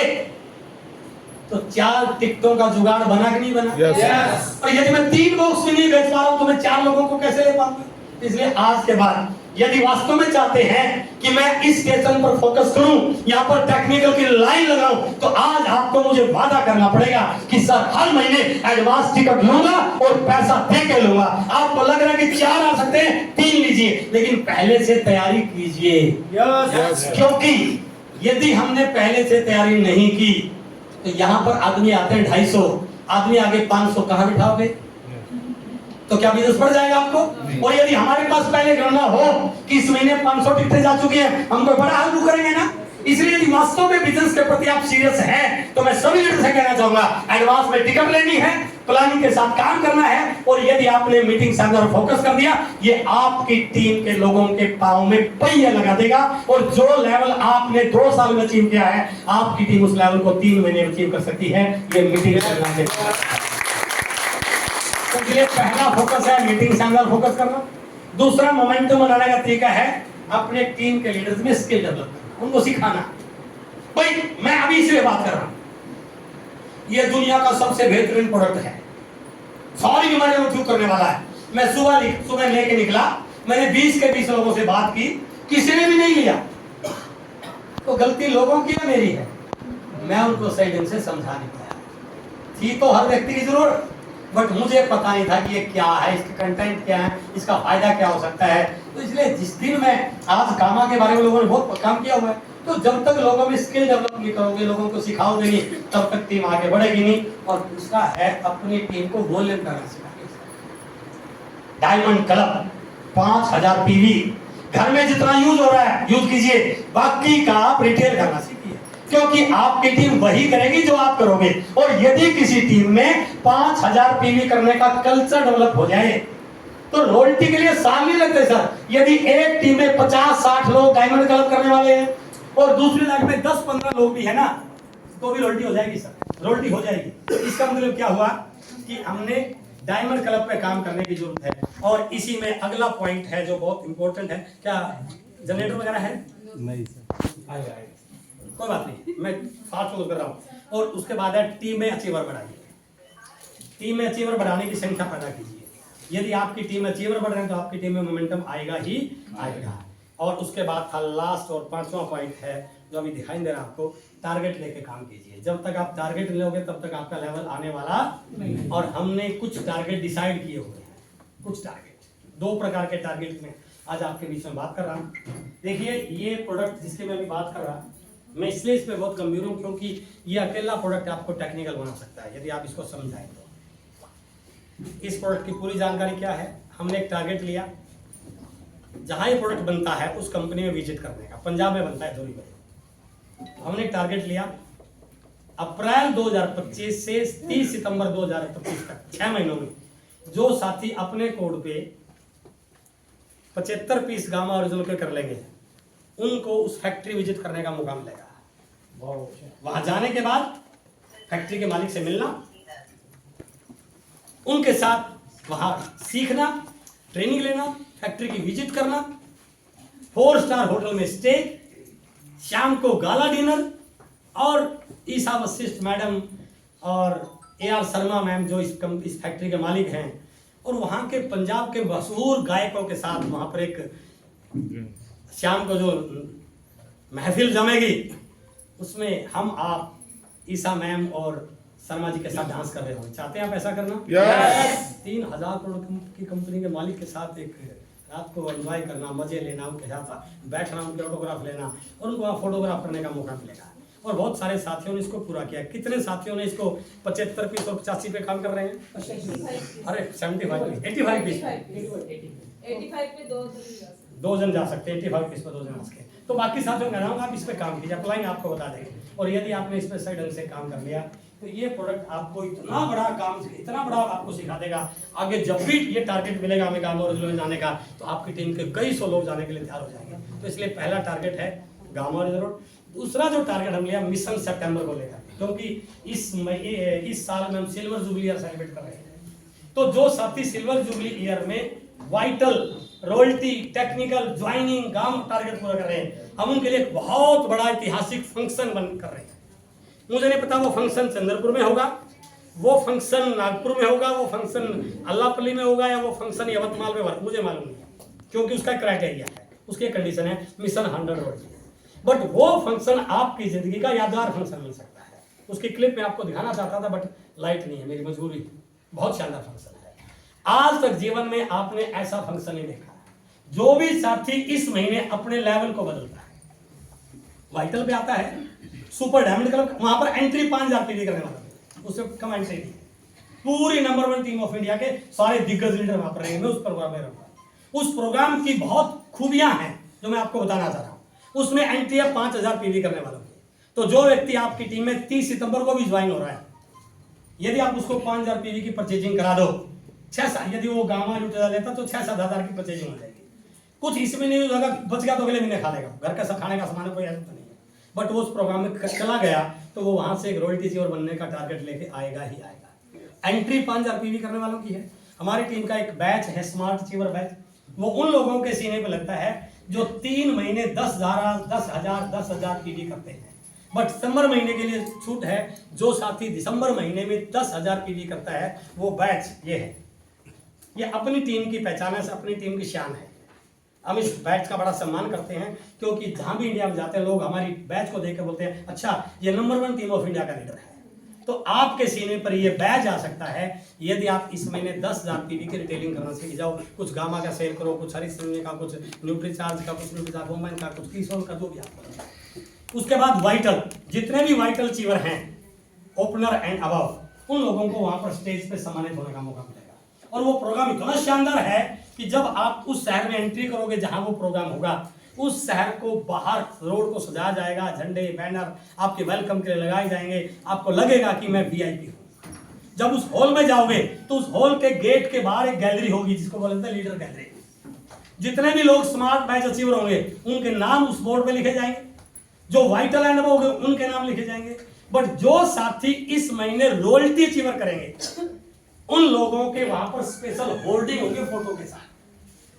तो 4 टिकटों का जुगाड़ बना कि नहीं बना? Yes. और यदि मैं 3 बॉक्स भी नहीं बेच पा रहा हूं तो मैं 4 लोगों को कैसे ले पाऊंगा? इसलिए आज के बाद यदि वास्तव में चाहते हैं कि मैं इस स्टेशन पर फोकस करूं, यहाँ पर टेक्निकल की लाइन लगाऊं, तो आज आपको मुझे वादा करना पड़ेगा कि सर हर महीने एडवांस टिकट लूंगा और पैसा दे के लूंगा। आपको लग रहा है कि 4 आ सकते हैं, 3 लीजिए, लेकिन पहले से तैयारी कीजिए। क्योंकि यदि हमने पहले से तैयारी नहीं की तो यहाँ पर आदमी आते हैं 250, आदमी आगे 500, कहां बिठाओगे? तो क्या बिजनेस बढ़ जाएगा आपको? और यदि हमारे पास पहले गणना हो कि इस महीने 500 टिकटें जा चुकी हैं, हम कोई बड़ा आलू करेंगे ना। इसलिए यदि वास्तव में बिजनेस के प्रति आप सीरियस हैं तो मैं सभी लीडर से कहना चाहूंगा, एडवांस में टिकट लेनी है, प्लानिंग के साथ काम करना है। और यदि आपने मीटिंग से अंदर फोकस कर दिया, ये आपकी टीम के लोगों के पांव में पहिया लगा देगा। और जो लेवल आपने 2 साल में अचीव किया है, आपकी टीम उस लेवल को 3 महीने में अचीव कर सकती है। ये मीटिंग करना है। तो ये पहला फोकस है, मीटिंग से अंदर फोकस करना। दूसरा मोमेंटम बनाने का तरीका है अपने टीम के लीडर्स में स्किल डेवलप करना, उनको सिखाना। भाई मैं अभी इसलिए बात कर रहा हूं, ये दुनिया का सबसे बेहतरीन प्रोडक्ट है, सारी बीमारियों को ठीक करने वाला है। मैं सुबह लेके निकला, मैंने 20 के 20 लोगों से बात की, किसी ने भी नहीं लिया। तो गलती लोगों की है, मेरी है। मैं उनको सही ढंग से समझा नहीं पाया। थी तो हर व्यक्ति की जरूरत, बट मुझे पता नहीं था कि ये क्या है, इसका कंटेंट क्या है, इसका फायदा क्या हो सकता है। तो इसलिए जिस दिन मैं आज गामा के बारे में लोगों ने बहुत काम किया हुआ है, तो जब तक लोगों में स्किल डेवलप नहीं करोगे, लोगों को सिखाओगे नहीं, तब तक टीम आगे बढ़ेगी नहीं। और दूसरा है अपनी टीम को वॉल्यूम करना सिखाइए। डायमंड क्लब 5000 पीवी घर में जितना यूज हो रहा है यूज कीजिए, बाकी का आप रिटेल करना सीखिए, क्योंकि आपकी टीम वही करेगी जो आप करोगे। और यदि किसी टीम में 5000 पीवी करने का कल्चर डेवलप हो जाए तो रॉयल्टी के लिए साल नहीं लगते सर। यदि एक टीम में 50-60 लोग डायमंड क्लब करने वाले हैं और दूसरी लाइन में 10-15 लोग भी है ना, तो भी रॉयल्टी हो जाएगी सर, रॉयल्टी हो जाएगी। इसका मतलब क्या हुआ कि हमने डायमंड क्लब पे काम करने की जरूरत है। और इसी में अगला पॉइंट है जो बहुत इंपॉर्टेंट है। क्या जनरेटर वगैरह है? नहीं सर, आएगा कोई बात नहीं, मैं फास्ट कर रहा हूँ। और उसके बाद है टीम में अचीवर बढ़ाइए। टीम में अचीवर बढ़ाने की संख्या पैदा कीजिए। यदि आपकी टीम में अचीवर बढ़ रहे हैं तो आपकी टीम में मोमेंटम आएगा ही आएगा। और उसके बाद था लास्ट और 5वां पॉइंट है जो अभी दिखाई दे रहा है आपको, टारगेट लेके काम कीजिए। जब तक आप टारगेट लोगे तब तक आपका लेवल आने वाला नहीं। और हमने कुछ टारगेट डिसाइड किए हुए हैं, कुछ टारगेट, 2 प्रकार के टारगेट में आज आपके बीच में बात कर रहा हूँ। देखिए ये प्रोडक्ट जिसके मैं अभी बात कर रहा, मैं इसलिए इस पे बहुत गंभीर हूँ क्योंकि ये अकेला प्रोडक्ट आपको टेक्निकल बना सकता है यदि आप इसको समझाएं तो। इस प्रोडक्ट की पूरी जानकारी क्या है, हमने एक टारगेट लिया, जहां ये प्रोडक्ट बनता है उस कंपनी में विजिट करने का। पंजाब में बनता है, धोरी में। हमने एक टारगेट लिया अप्रैल 2025 से 30 सितंबर 2025 तक 6 महीनों में जो साथी अपने कोड पे 75 पीस गामा ओरिजिनल के कर लेंगे, उनको उस फैक्ट्री विजिट करने का मौका मिलेगा। वहां जाने के बाद फैक्ट्री के मालिक से मिलना, उनके साथ वहां सीखना, ट्रेनिंग लेना, फैक्ट्री की विजिट करना, 4 स्टार होटल में स्टे, शाम को गाला डिनर। और ईसा वशिष्ठ मैडम और AR शर्मा मैम जो इस फैक्ट्री के मालिक हैं, और वहां के पंजाब के मशहूर गायकों के साथ वहां पर एक शाम को जो महफिल जमेगी, उसमें हम आप ईसा मैम और शर्मा जी के साथ डांस कर रहे हो। चाहते हैं आप ऐसा करना? yes! 3000 करोड़ की कंपनी के मालिक के साथ एक रात को एंजॉय करना, मजे लेना, उनके साथ बैठना, उनके ऑटोग्राफ लेना, और उनको वहाँ फोटोग्राफ करने का मौका मिलेगा। और बहुत सारे साथियों ने इसको पूरा किया। कितने साथियों ने इसको 75 पीस और 85 पे काम कर रहे हैं? अरे 75 85 पीस, 85 पे 2 जन जा सकते हैं, 85 पीस पे 2 जन आ सकते हैं। तो बाकी साथियों का नाम आप इस पे काम कीजिए, अप्लाइन आपको बता देंगे। और यदि आपने इस पे सही ढंग से काम कर लिया तो ये प्रोडक्ट आपको इतना बड़ा काम, इतना बड़ा आपको सिखा देगा। आगे जब भी ये टारगेट मिलेगा हमें गामा ओरिजिनल में जाने का, तो आपकी टीम के कई 100 लोग जाने के लिए तैयार हो जाएंगे। तो इसलिए पहला टारगेट है गामा ओरिजिनल। दूसरा जो टारगेट हम लिया मिशन सितंबर को लेकर, क्योंकि इस साल में हम सिल्वर जुबली ईयर सेलिब्रेट कर रहे हैं। तो जो साथी सिल्वर जुबली ईयर में वाइटल, रॉयल्टी, टेक्निकल, ज्वाइनिंग, गाम टारगेट पूरा कर रहे हैं, हम उनके लिए एक बहुत बड़ा ऐतिहासिक फंक्शन बन कर रहे हैं। मुझे नहीं पता वो फंक्शन चंद्रपुर में होगा, वो फंक्शन नागपुर में होगा, वो फंक्शन अल्लापल्ली में होगा, या वो फंक्शन यवतमाल में होगा, मुझे मालूम नहीं है। क्योंकि उसका क्राइटेरिया है, उसकी कंडीशन है मिशन 100 रोड की। बट वो फंक्शन आपकी जिंदगी का यादगार फंक्शन मिल सकता है। उसकी क्लिप में आपको दिखाना चाहता था बट लाइट नहीं है, मेरी मजबूरी है। बहुत शानदार फंक्शन है। आज तक जीवन में आपने ऐसा फंक्शन नहीं देखा। जो भी साथी इस महीने अपने लेवल को बदलता है, वाइटल पे आता है, सुपर डायमंड क्लब, वहां पर एंट्री 5000 पीवी करने वाला है, उससे कम एंट्री नहीं। पूरी नंबर 1 टीम ऑफ इंडिया के सारे दिग्गज लीडर वहां पर रहेंगे उस प्रोग्राम में रहूंगा। उस प्रोग्राम की बहुत खूबियां हैं जो मैं आपको बताना चाह रहा हूं। उसमें एंट्री है 5000 पीवी करने वालों की। तो जो व्यक्ति आपकी टीम में 30 सितंबर को भी ज्वाइन हो रहा है, यदि आप उसको 5000 पीवी की परचेजिंग करा दो, 6 यदि वो गामा लुटेरा लेता तो 6-7 हजार की परचेजिंग हो जाएगी। कुछ इसमें नहीं होगा, बच गया तो अगले महीने खा लेगा, घर का सब खाने का सामान कोई ऐसा तो नहीं है। बट वो उस प्रोग्राम में चला गया तो वो वहां से एक रॉयल्टी चीवर बनने का टारगेट लेके आएगा ही आएगा। एंट्री 5000 पीवी करने वालों की है। हमारी टीम का एक बैच है स्मार्ट चीवर बैच, वो उन लोगों के सीने पे लगता है जो 3 महीने 10,000 पीवी करते हैं। बट सितंबर महीने के लिए छूट है, जो साथी दिसंबर महीने में 10,000 पीवी करता है वो बैच ये है। ये अपनी टीम की पहचान है, अपनी टीम की शान है। हम इस बैच का बड़ा सम्मान करते हैं क्योंकि जहां भी इंडिया में जाते हैं लोग हमारी बैच को देख कर बोलते हैं अच्छा ये नंबर 1 टीम ऑफ इंडिया का लीडर है। तो आपके सीने पर ये बैच आ सकता है यदि आप इस महीने 10,000 पीवी की रिटेलिंग करना सीख जाओ। कुछ गामा का सेल करो, कुछ हरी सिंह का, कुछ न्यूट्रीचार्ज का, कुछ न्यूट्रीचार्ज वोमेन का, कुछ कीसोल का, जो भी आप करो। उसके बाद वाइटल, जितने भी वाइटल चीवर हैं ओपनर एंड अबव, उन लोगों को वहां पर स्टेज पे सम्मानित होने का मौका मिलेगा। और वो प्रोग्राम इतना शानदार है कि जब आप उस शहर में एंट्री करोगे जहां वो प्रोग्राम होगा, उस शहर को बाहर रोड को सजाया जाएगा, झंडे बैनर आपके वेलकम के लिए लगाए जाएंगे, आपको लगेगा कि मैं वीआईपी हूं। जब उस हॉल में जाओगे तो उस हॉल के गेट के बाहर एक गैलरी होगी जिसको बोलते हैं लीडर गैलरी। जितने भी लोग स्मार्ट बैच अचीवर होंगे उनके नाम उस बोर्ड पे लिखे जाएंगे, जो वाइटल एंड होंगे उनके नाम लिखे जाएंगे। बट जो साथी इस महीने रॉयल्टी अचीवर करेंगे उन लोगों के वहां पर स्पेशल होर्डिंग होंगे फोटो के साथ,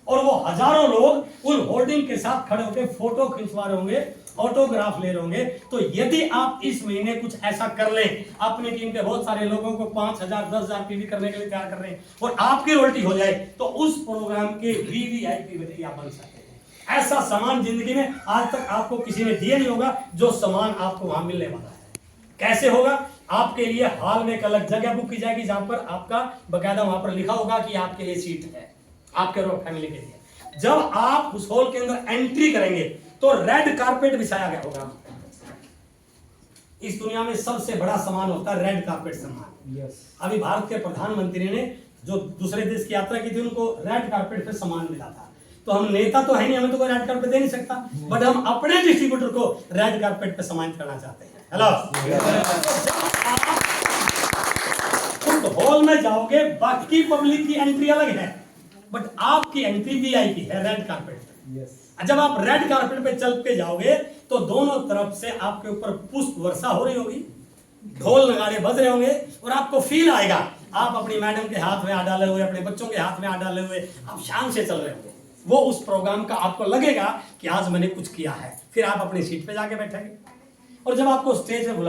और वो हजारों लोग उन होर्डिंग के साथ खड़े होकर फोटो खिंचवा रहे होंगे, ऑटोग्राफ ले रहे होंगे। तो यदि आप इस महीने कुछ ऐसा कर लें, अपनी टीम के बहुत सारे लोगों को 5,000 10,000 पीवी करने के लिए तैयार कर रहे हैं और आपकी रॉयल्टी हो जाए तो उस प्रोग्राम के वीवीआईपी व्यक्ति आप बन सकते हैं। ऐसा सामान जिंदगी में आज तक आपको किसी ने दिया नहीं होगा जो सामान आपको वहां मिलने वाला है। कैसे होगा? आपके लिए हॉल में एक अलग जगह बुक की जाएगी जहां पर आपका बकायदा वहां पर लिखा होगा कि आपके लिए सीट है, आपके फैमिली के लिए। जब आप उस हॉल के अंदर एंट्री करेंगे तो रेड कारपेट बिछाया गया होगा। इस दुनिया में सबसे बड़ा सम्मान होता है रेड कारपेट सम्मान। अभी भारत के प्रधानमंत्री ने जो दूसरे देश की यात्रा की थी उनको रेड कारपेट पे सम्मान मिला था। तो हम नेता तो है नहीं, हमें तो कोई रेड कार्पेट दे नहीं सकता, बट हम अपने डिस्ट्रीब्यूटर को रेड कार्पेट पे सम्मानित करना चाहते हैं। हेलो, उस हॉल में जाओगे, बाकी पब्लिक की एंट्री अलग है, बट आपकी एंट्री वीआईपी है रेड कार्पेट पे। जब आप रेड कार्पेट पे चल के जाओगे तो दोनों तरफ से आपके ऊपर पुष्प वर्षा हो रही होगी, ढोल नगाड़े बज रहे होंगे और आपको फील आएगा आप अपनी मैडम के हाथ में हाथ डाले हुए, अपने बच्चों के हाथ में हाथ डाले हुए आप शान से चल रहे होंगे। वो उस प्रोग्राम का आपको लगेगा कि आज मैंने कुछ किया है। फिर आप अपनी सीट पे जाके बैठेंगे और जब आपको स्टेज पे बुला